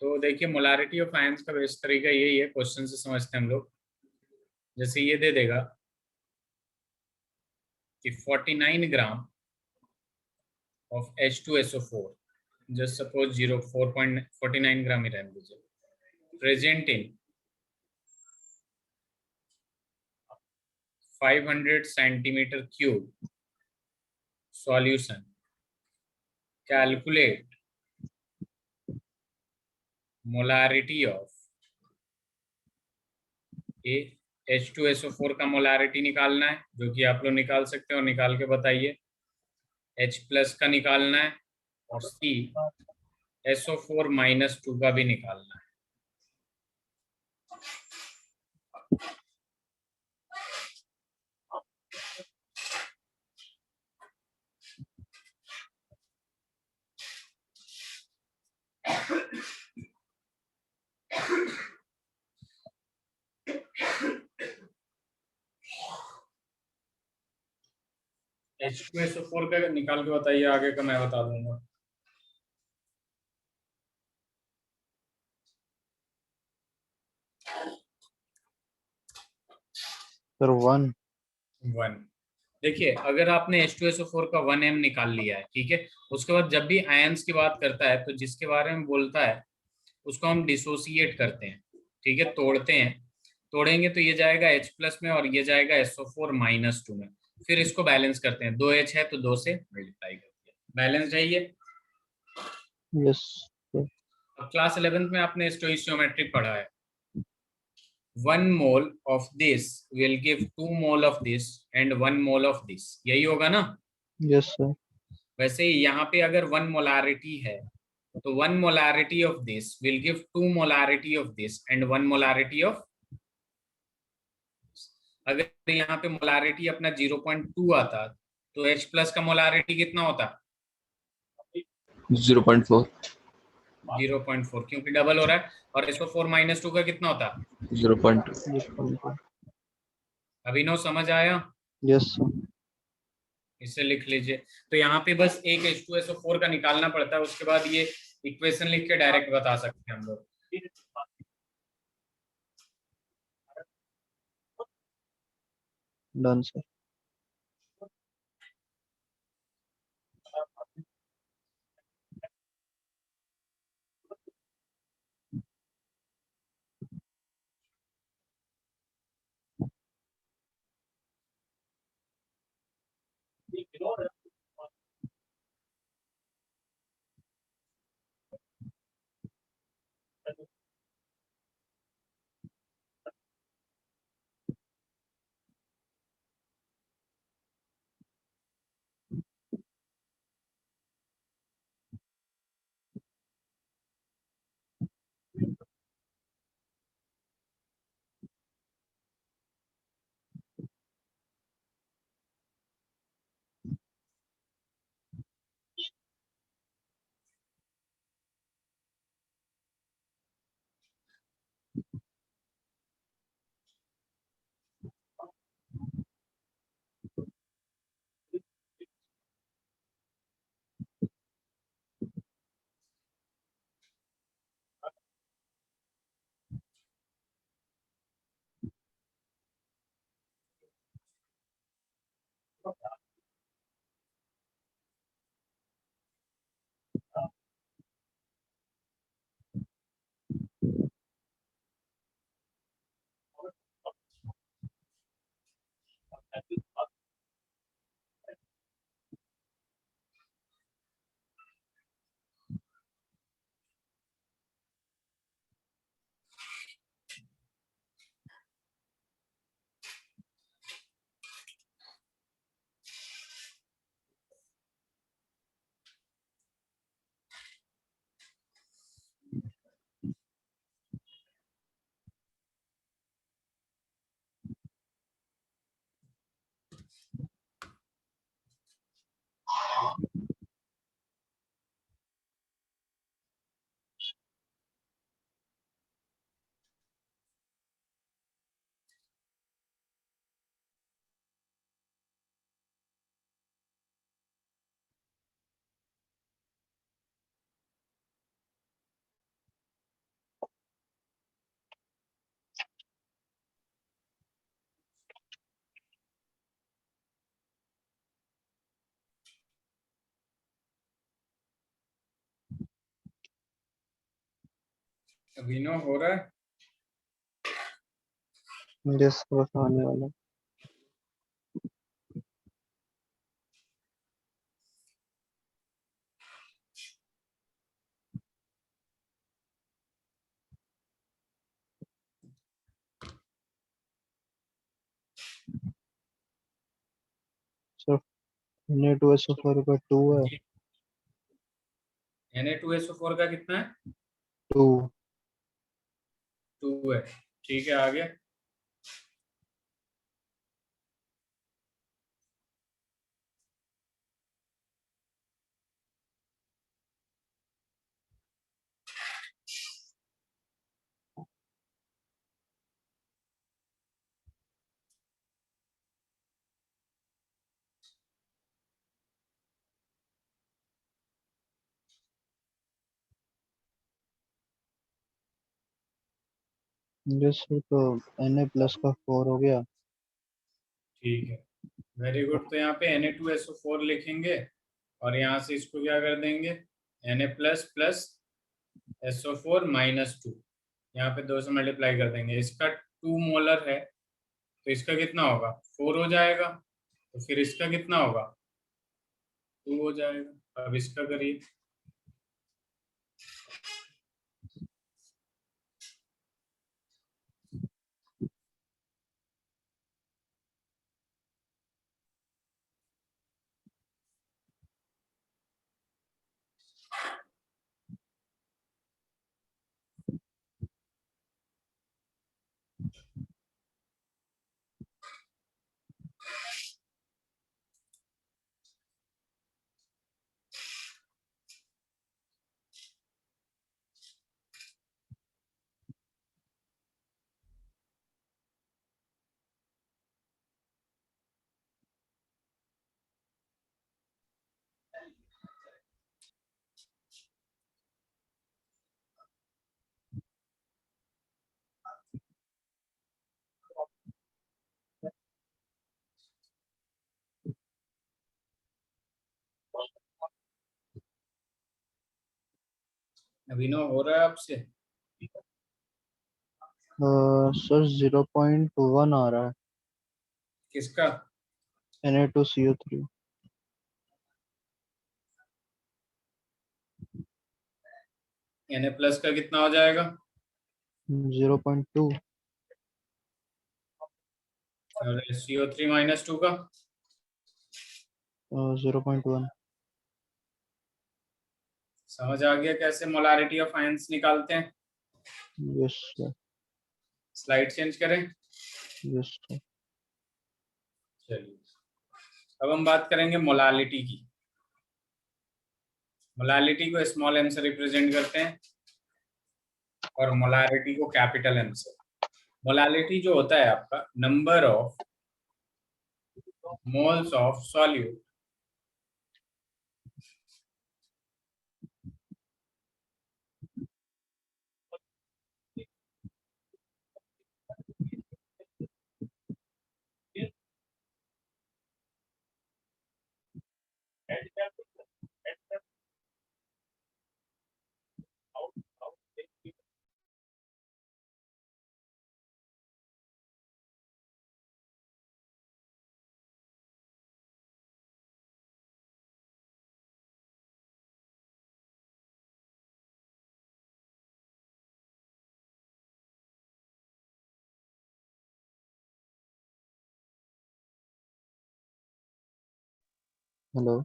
तो देखिए मोलारिटी ऑफ आयंस का बेस्ट तरीका यही है, क्वेश्चन से समझते हैं हम लोग। जैसे ये दे देगा कि 49 gram of H2SO4, just suppose 4.49 ग्राम ही रहने दीजिए, present in 500 centimetre cube solution, calculate molarity of A. H2SO4 का मोलारिटी निकालना है, जो कि आप लोग निकाल सकते हो, निकाल के बताइए। H प्लस का निकालना है, और C SO4-2 का भी निकालना है। H2SO4 का निकाल के बताइए, आगे का मैं बता दूंगा। सर 1। 1। देखिए अगर आपने H2SO4 का 1m निकाल लिया है, ठीक है, उसके बाद जब भी आयंस की बात करता है तो जिसके बारे में बोलता है उसको हम डिसोसिएट करते हैं, ठीक है, तोड़ते हैं। तोड़ेंगे तो ये जाएगा H+ में और ये जाएगा SO4-2 में। फिर इसको बैलेंस करते हैं, 2H है तो 2 से मल्टीप्लाई करते हैं, बैलेंस है ये। Yes sir. अब क्लास 11th में आपने स्टोइचियोमेट्री पढ़ा है। 1 mole of this will give 2 mole of this and 1 mole of this, यही होगा ना। Yes sir. वैसे ही यहाँ पे अगर 1 मोलारिटी है तो 1 molarity of this will give 2 molarity of this and 1 molarity of. अगर यहाँ पे मोलारिटी अपना 0.2 आता तो H+ का मोलारिटी कितना होता? 0.4 0.4, क्योंकि डबल हो रहा है। और SO4-2 का कितना होता? 0.2 0.2। अभिनव समझ आया? Yes sir. इसे लिख लीजिए। तो यहाँ पे बस एक H2SO4 का निकालना पड़ता है, उसके बाद ये इक्वेशन लिख के डायरेक्ट बता सकते हैं हम लोग। Done sir. अभिनव हो रहा है? यस बस आने वाला। सर Na2SO4 का 2 है। Na2SO4 का कितना है? 2। 2 है। ठीक है, आगे। यस सर, तो Na+ का 4 हो गया। ठीक है, वेरी गुड। तो यहाँ पे Na2SO4 लिखेंगे और यहाँ से इसको क्या कर देंगे, Na plus plus SO4 minus 2, यहाँ पे 2 से मल्टीप्लाई कर देंगे। इसका 2 मोलर है तो इसका कितना होगा, 4 हो जाएगा। तो फिर इसका कितना होगा, 2 हो जाएगा। अब इसका करिए। अभिनव हो रहा है आपसे? सर 0.1 आ रहा है। किसका? Na2CO3। Na प्लस का कितना हो जाएगा? 0.2। और CO3 माइनस 2 का? 0.1। समझ आ गया कैसे मोलारिटी ऑफ आयंस निकालते हैं? Yes sir. स्लाइड चेंज करें। Yes sir. चलिए, अब हम बात करेंगे मोलालिटी की। मोलालिटी को स्मॉल m से रिप्रेजेंट करते हैं और मोलारिटी को कैपिटल M से। मोलालिटी जो होता है आपका number of moles of solute hello.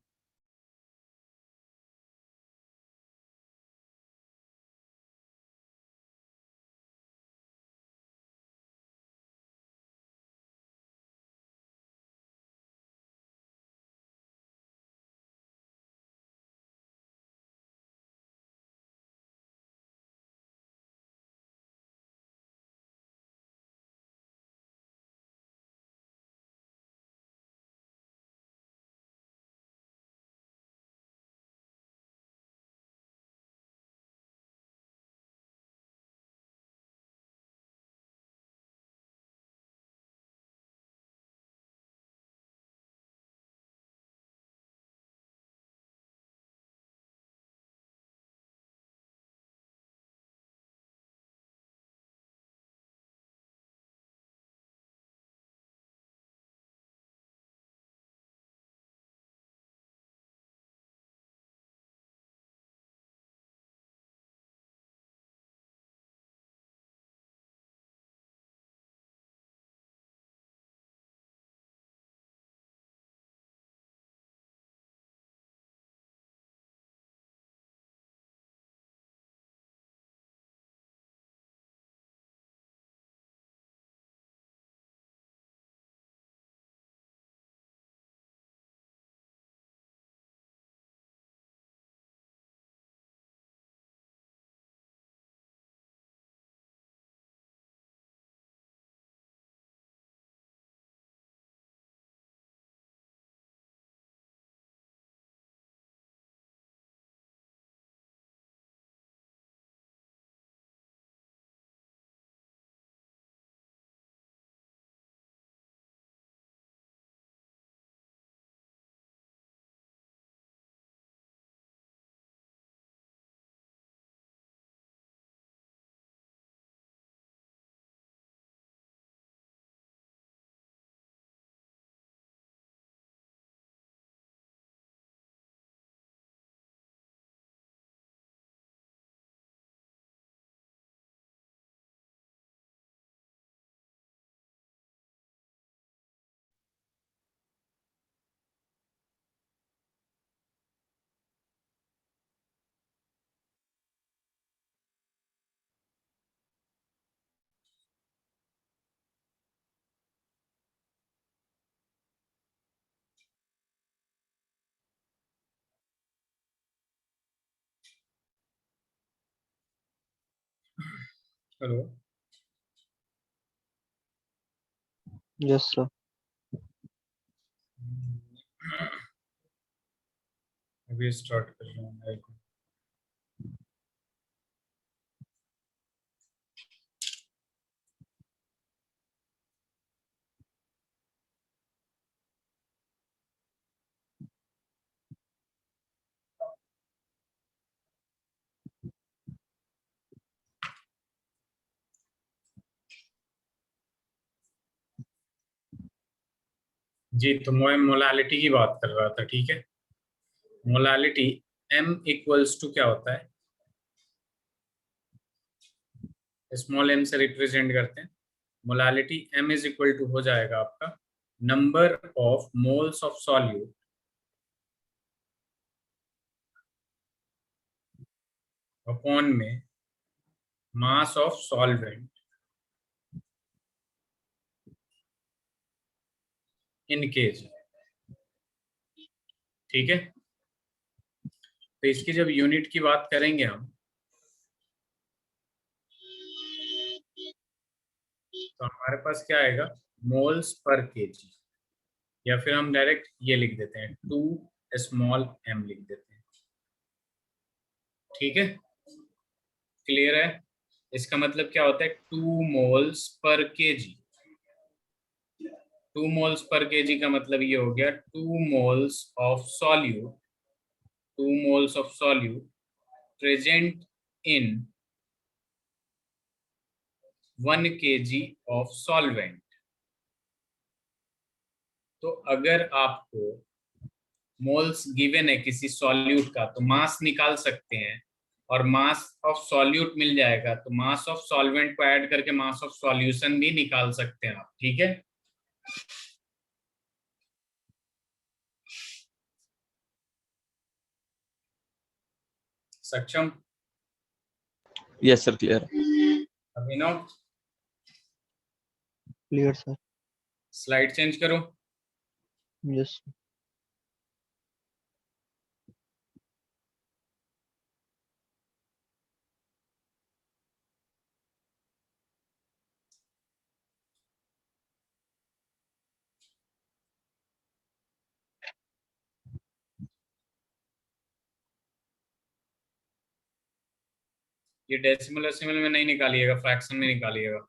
Hello. Yes sir. अभी स्टार्ट कर रहा हूँ। जी, तो मैं मोलालिटी की बात कर रहा था, ठीक है। मोलालिटी m इक्वल्स टू क्या होता है, स्मॉल m से रिप्रेजेंट करते हैं। Molality m is equal to हो जाएगा आपका number of moles of solute upon में mass of solvent in KG, ठीक है। तो इसकी जब यूनिट की बात करेंगे हम, तो हमारे पास क्या आएगा, मोल्स पर केजी, या फिर हम डायरेक्ट ये लिख देते हैं 2 स्मॉल m लिख देते हैं, ठीक है। क्लियर है। इसका मतलब क्या होता है, 2 moles per KG. 2 moles per KG का मतलब ये हो गया 2 moles of solute, 2 moles of solute present in 1 kg of solvent. तो अगर आपको मोल्स गिवन है किसी सॉल्यूट का, तो मास निकाल सकते हैं, और मास ऑफ सॉल्यूट मिल जाएगा तो मास ऑफ सॉल्वेंट को ऐड करके मास ऑफ सॉल्यूशन भी निकाल सकते हैं आप, ठीक है। Saksham? Yes sir, clear. Abhinav, clear sir. Slide change करो। यस। ये डेसिमल डेसिमल में नहीं निकालिएगा, फ्रैक्शन में निकालिएगा।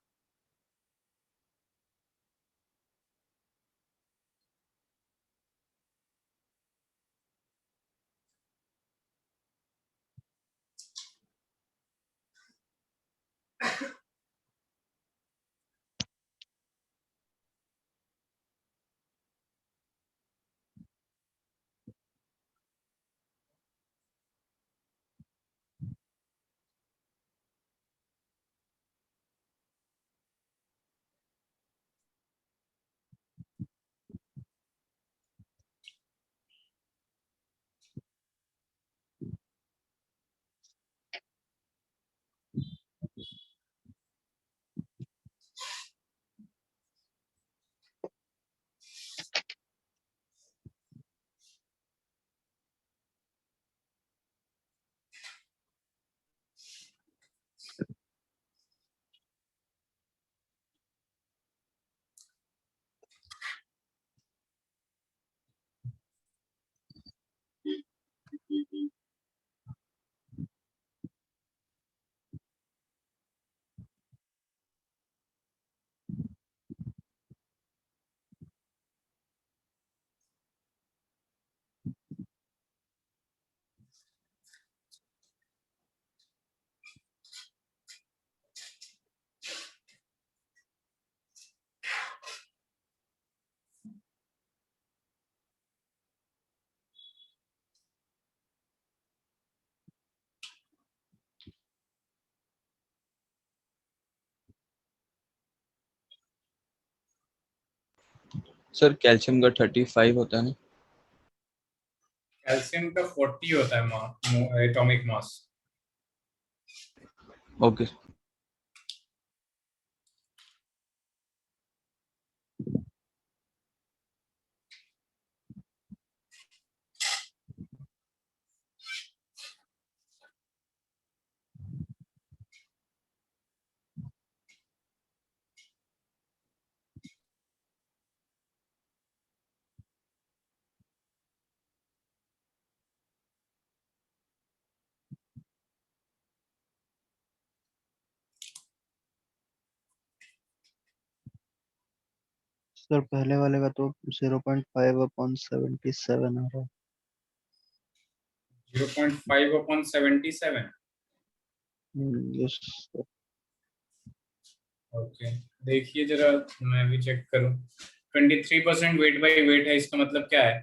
सर कैल्शियम का 35 होता है ना? कैल्शियम का 40 होता है एटॉमिक मास। ओके। सर पहले वाले का तो 0.5/77 आ रहा है। 0.5/77। यस। ओके, देखिए जरा, मैं भी चेक करूं। 23% वेट बाई वेट है, इसका मतलब क्या है?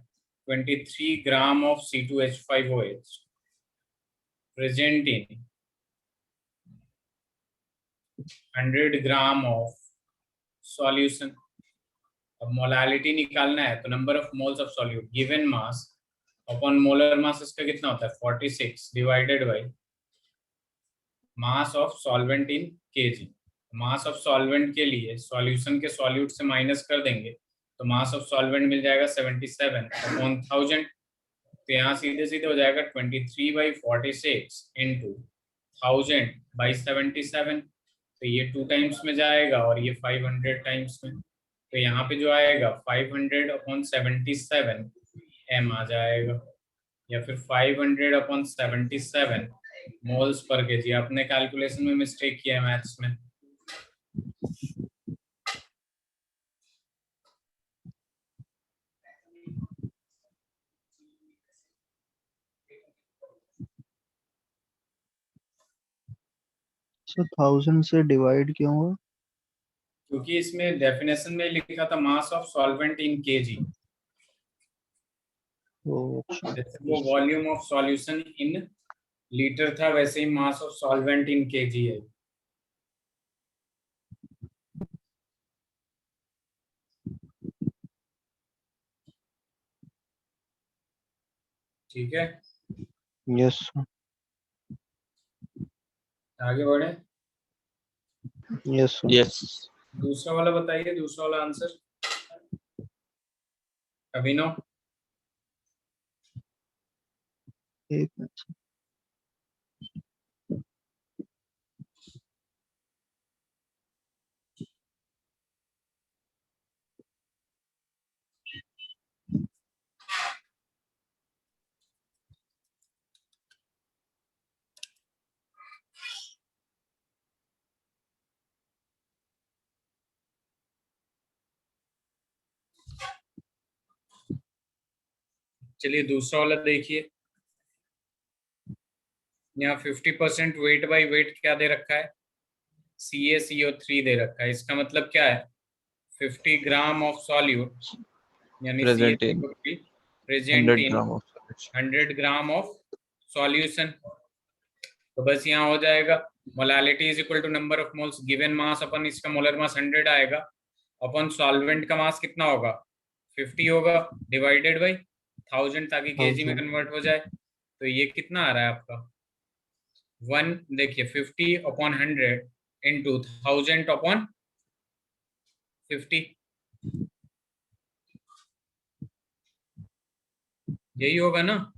23 gram of C2H5OH present in 100 gram of solution. अब मोलालिटी निकालना है, तो number of moles of solute given mass upon molar मास, इसका कितना होता है? 46 divided by mass of solvent in KG. Mass of solvent के लिए सॉल्यूशन के सॉल्यूट से माइनस कर देंगे तो मास ऑफ सॉल्वेंट मिल जाएगा 77 अपॉन 1000। तो यहाँ सीधे सीधे हो जाएगा 23/46 इंटू 1000/77। तो ये 2 टाइम्स में जाएगा और ये 500 टाइम्स में। तो यहाँ पे जो आएगा 500/77 m आ जाएगा, या फिर 500/77 मोल्स पर केजी। आपने कैलकुलेशन में मिस्टेक किया है मैथ्स में। सर 1000 से डिवाइड क्यों हुआ? क्योंकि इसमें डेफिनेशन में लिखा था mass of solvent in KG, अच्छा। जैसे वो volume of solution in litre था, वैसे ही mass of solvent in KG है। ठीक है, यस सर। आगे बढ़े। Yes sir. यस दूसरा वाला बताइए, दूसरा वाला आंसर अभिनव। एक मिनट सर। चलिए दूसरा वाला देखिए। यहाँ 50% वेट बाई वेट क्या दे रखा है? CaCO3 दे रखा है। इसका मतलब क्या है? 50 ग्राम ऑफ सॉल्यूट यानी present in CaCO3 present 100 in gram of solution. 100 gram of solution. तो बस यहाँ हो जाएगा molality is equal to number of moles given mass upon इसका मोलर मास 100 आएगा, अपन सॉल्वेंट का मास कितना होगा? 50 होगा, डिवाइडेड बाई 1000 ताकि केजी में 1000। कन्वर्ट हो जाए। तो ये कितना आ रहा है आपका? 1, देखिए 50/100 इंटू 1000/50, यही होगा ना?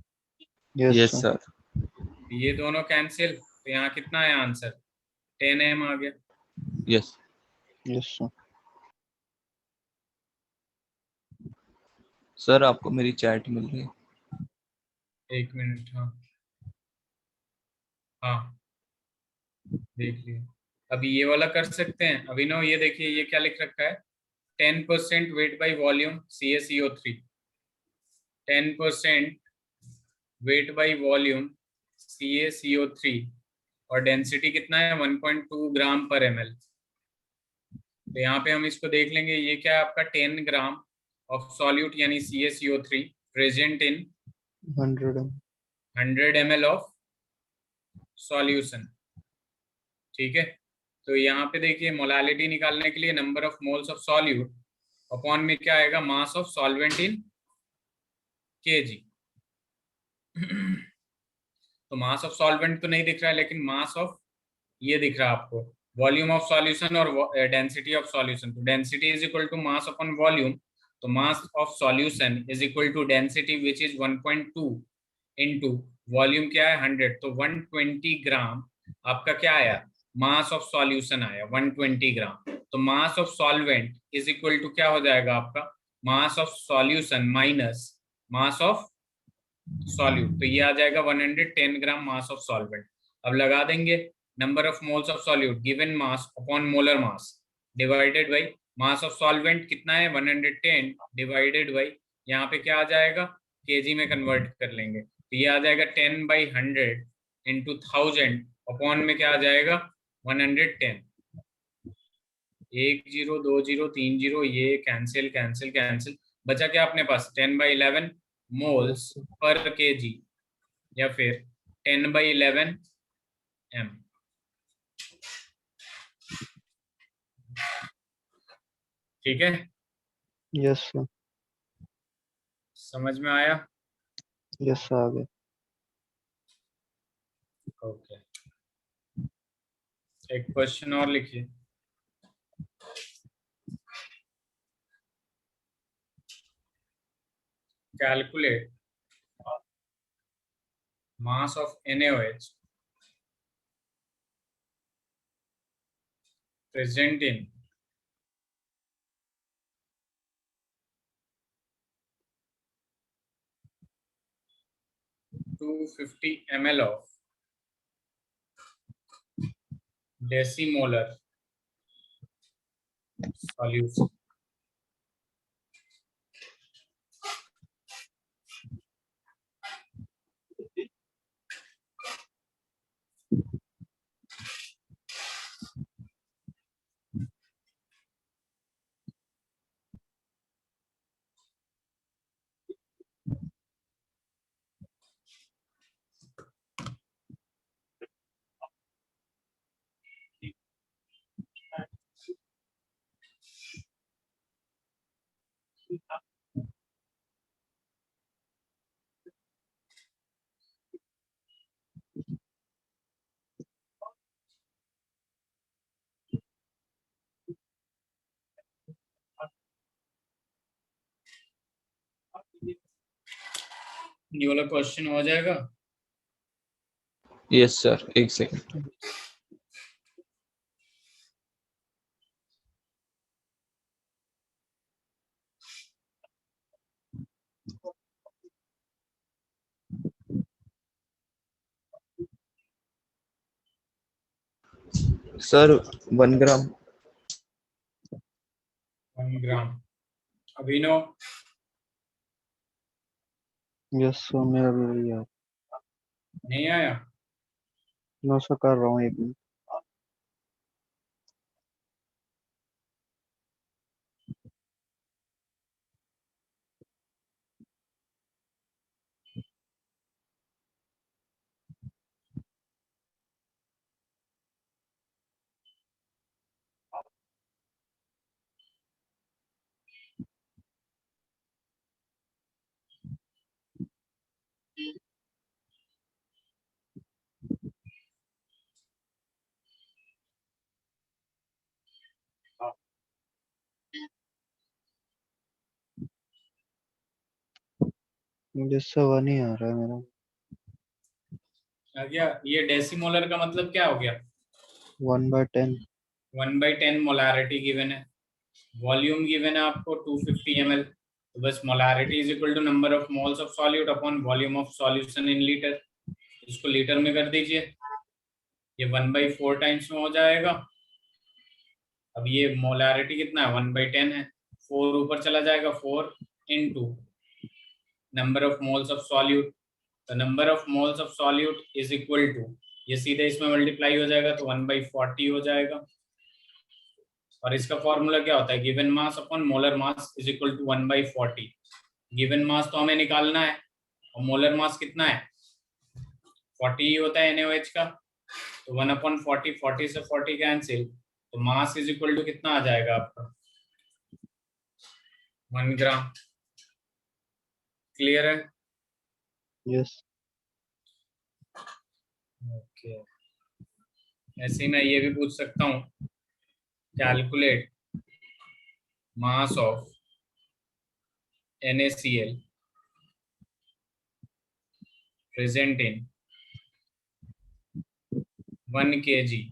Yes yes sir. सर। ये दोनों कैंसिल, तो यहाँ कितना है आंसर? 10 m आ गया। Yes yes sir. सर आपको मेरी चैट मिल रही है? एक मिनट, हाँ हाँ, देख लिया। अभी ये वाला कर सकते हैं अभिनव। ये देखिए, ये क्या लिख रखा है? 10% weight by volume CaCO3, 10% weight by volume CaCO3 और डेंसिटी कितना है? 1.2 ग्राम पर ml। तो यहाँ पे हम इसको देख लेंगे, ये क्या है आपका? 10 ग्राम ऑफ सॉल्यूट यानी CaCO3 present in 100 100 ml of solution. ठीक है, तो यहाँ पे देखिए मोलालिटी निकालने के लिए number of moles of solute upon में क्या आएगा? मास ऑफ सॉल्वेंट इन केजी। तो मास ऑफ सॉल्वेंट तो नहीं दिख रहा है, लेकिन मास ऑफ ये दिख रहा है आपको, वॉल्यूम ऑफ सॉल्यूशन और डेंसिटी ऑफ सॉल्यूशन। तो density is equal to mass upon volume. तो mass of solution is equal to density which is 1.2 into volume क्या है? 100। तो 120 ग्राम आपका क्या आया? मास ऑफ सॉल्यूशन आया 120 ग्राम। तो mass of solvent is equal to क्या हो जाएगा आपका? Mass of solution minus mass of solute. तो ये आ जाएगा 110 ग्राम मास ऑफ सॉल्वेंट। अब लगा देंगे number of moles of solute given mass upon molar mass divided by mass of solvent कितना है 110 डिवाइडेड बाई, यहाँ पे क्या आ जाएगा केजी में कन्वर्ट कर लेंगे, तो ये आ जाएगा 10/100 इंटू 1000 अपॉन में क्या आ जाएगा 110। 1 0 2 0 3 0 ये कैंसिल कैंसिल कैंसिल, बचा क्या अपने पास 10/11 मोल्स पर केजी, या फिर 10/11 एम। ठीक है, यस सर। समझ में आया? यस सर, आ गए। ओके, एक क्वेश्चन और लिखिए। Calculate mass of NaOH present in 250 ml of decimolar solution. ये वाला क्वेश्चन हो जाएगा? यस सर, एक सेकंड। सर 1 ग्राम। 1 ग्राम। अभिनव? यस सर, मेरा भी वही है। नहीं आया? नो सर, कर रहा हूँ 1 मिनट। यस सर, 1 ही आ रहा है मेरा। आ गया? ये डेसीमोलर का मतलब क्या हो गया? 1/10। 1/10 मोलारिटी गिवन है, वॉल्यूम गिवन है आपको 250 ml, तो बस molarity is equal to number of moles of solute upon volume of solution in litre, इसको लीटर में कर दीजिए, ये 1/4 टाइम्स में हो जाएगा। अब ये मोलारिटी कितना है 1/10 है, 4 ऊपर चला जाएगा, 4 into number of moles of solute, तो number of moles of solute is equal to, ये सीधे इसमें मल्टीप्लाई हो जाएगा तो 1/40 हो जाएगा। और इसका फॉर्मूला क्या होता है, given mass upon molar mass is equal to 1/40। Given mass तो हमें निकालना है और मोलर मास कितना है 40 ही होता है NaOH का, तो 1/40, 40 से 40 कैंसिल, तो मास इज इक्वल टू कितना आ जाएगा आपका 1 ग्राम। क्लियर है? यस। ओके, ऐसे ही मैं ये भी पूछ सकता हूँ, calculate mass of NaCl present in 1 kg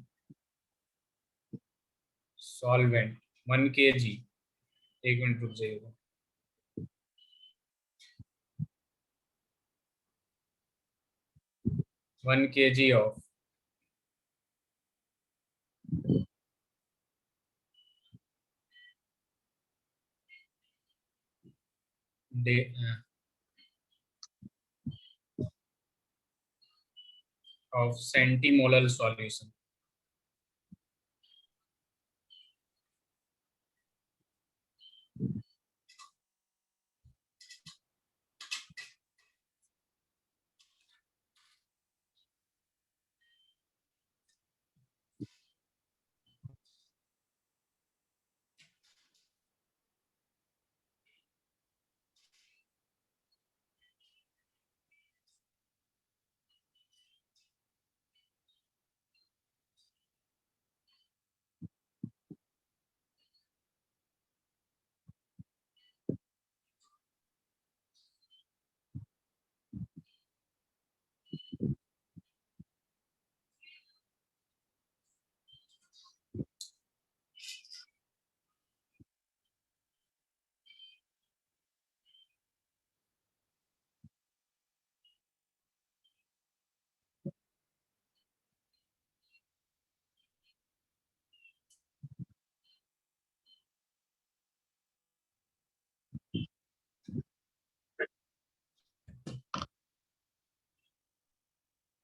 solvent, 1 kg, एक मिनट रुक जाइएगा, 1 kg of of centimolal solution.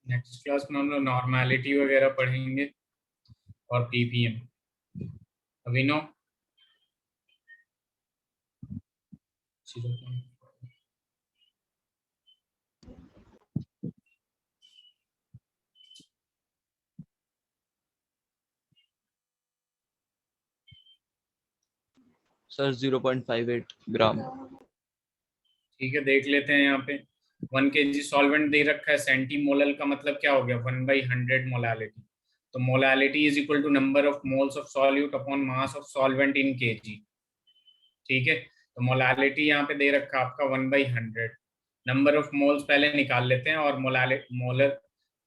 Next class में हम लोग नॉर्मेलिटी वगैरह पढ़ेंगे और पीपीएम. अभिनव 0. सर 0.58 ग्राम. ठीक है, देख लेते हैं. यहाँ पे 1 kg सॉल्वेंट दे रखा है. सेंटीमोलल का मतलब क्या हो गया? 1/100 मोलालिटी. तो molality is equal to number of moles of solute upon mass of solvent in kg. ठीक है, तो मोलालिटी यहाँ पे दे रखा है आपका 1/100. नंबर ऑफ मोल्स पहले निकाल लेते हैं और molar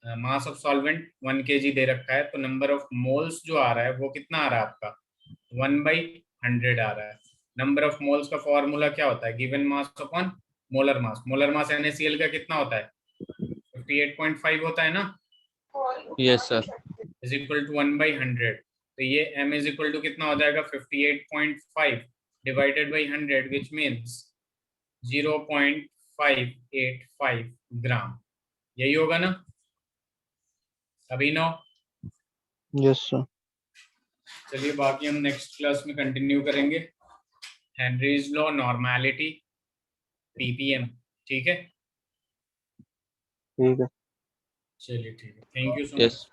mass of solvent 1 kg दे रखा है. तो नंबर ऑफ मोल्स जो आ रहा है वो कितना आ रहा है आपका? 1/100 आ रहा है. नंबर ऑफ मोल्स का फॉर्मूला क्या होता है? Given mass upon molar mass. Molar mass NaCl का कितना होता है? 58.5 होता है ना. Yes sir. Is equal to 1/100. तो ये m इज इक्वल टू कितना हो जाएगा? 58.5 divided by 100 which means 0.585 gram. यही होगा ना अभिनव? Yes sir. चलिए बाकी हम नेक्स्ट क्लास में कंटिन्यू करेंगे. Henry's law, normality, PPM. ठीक है. ठीक है. चलिए ठीक है. Thank you so much. Yes.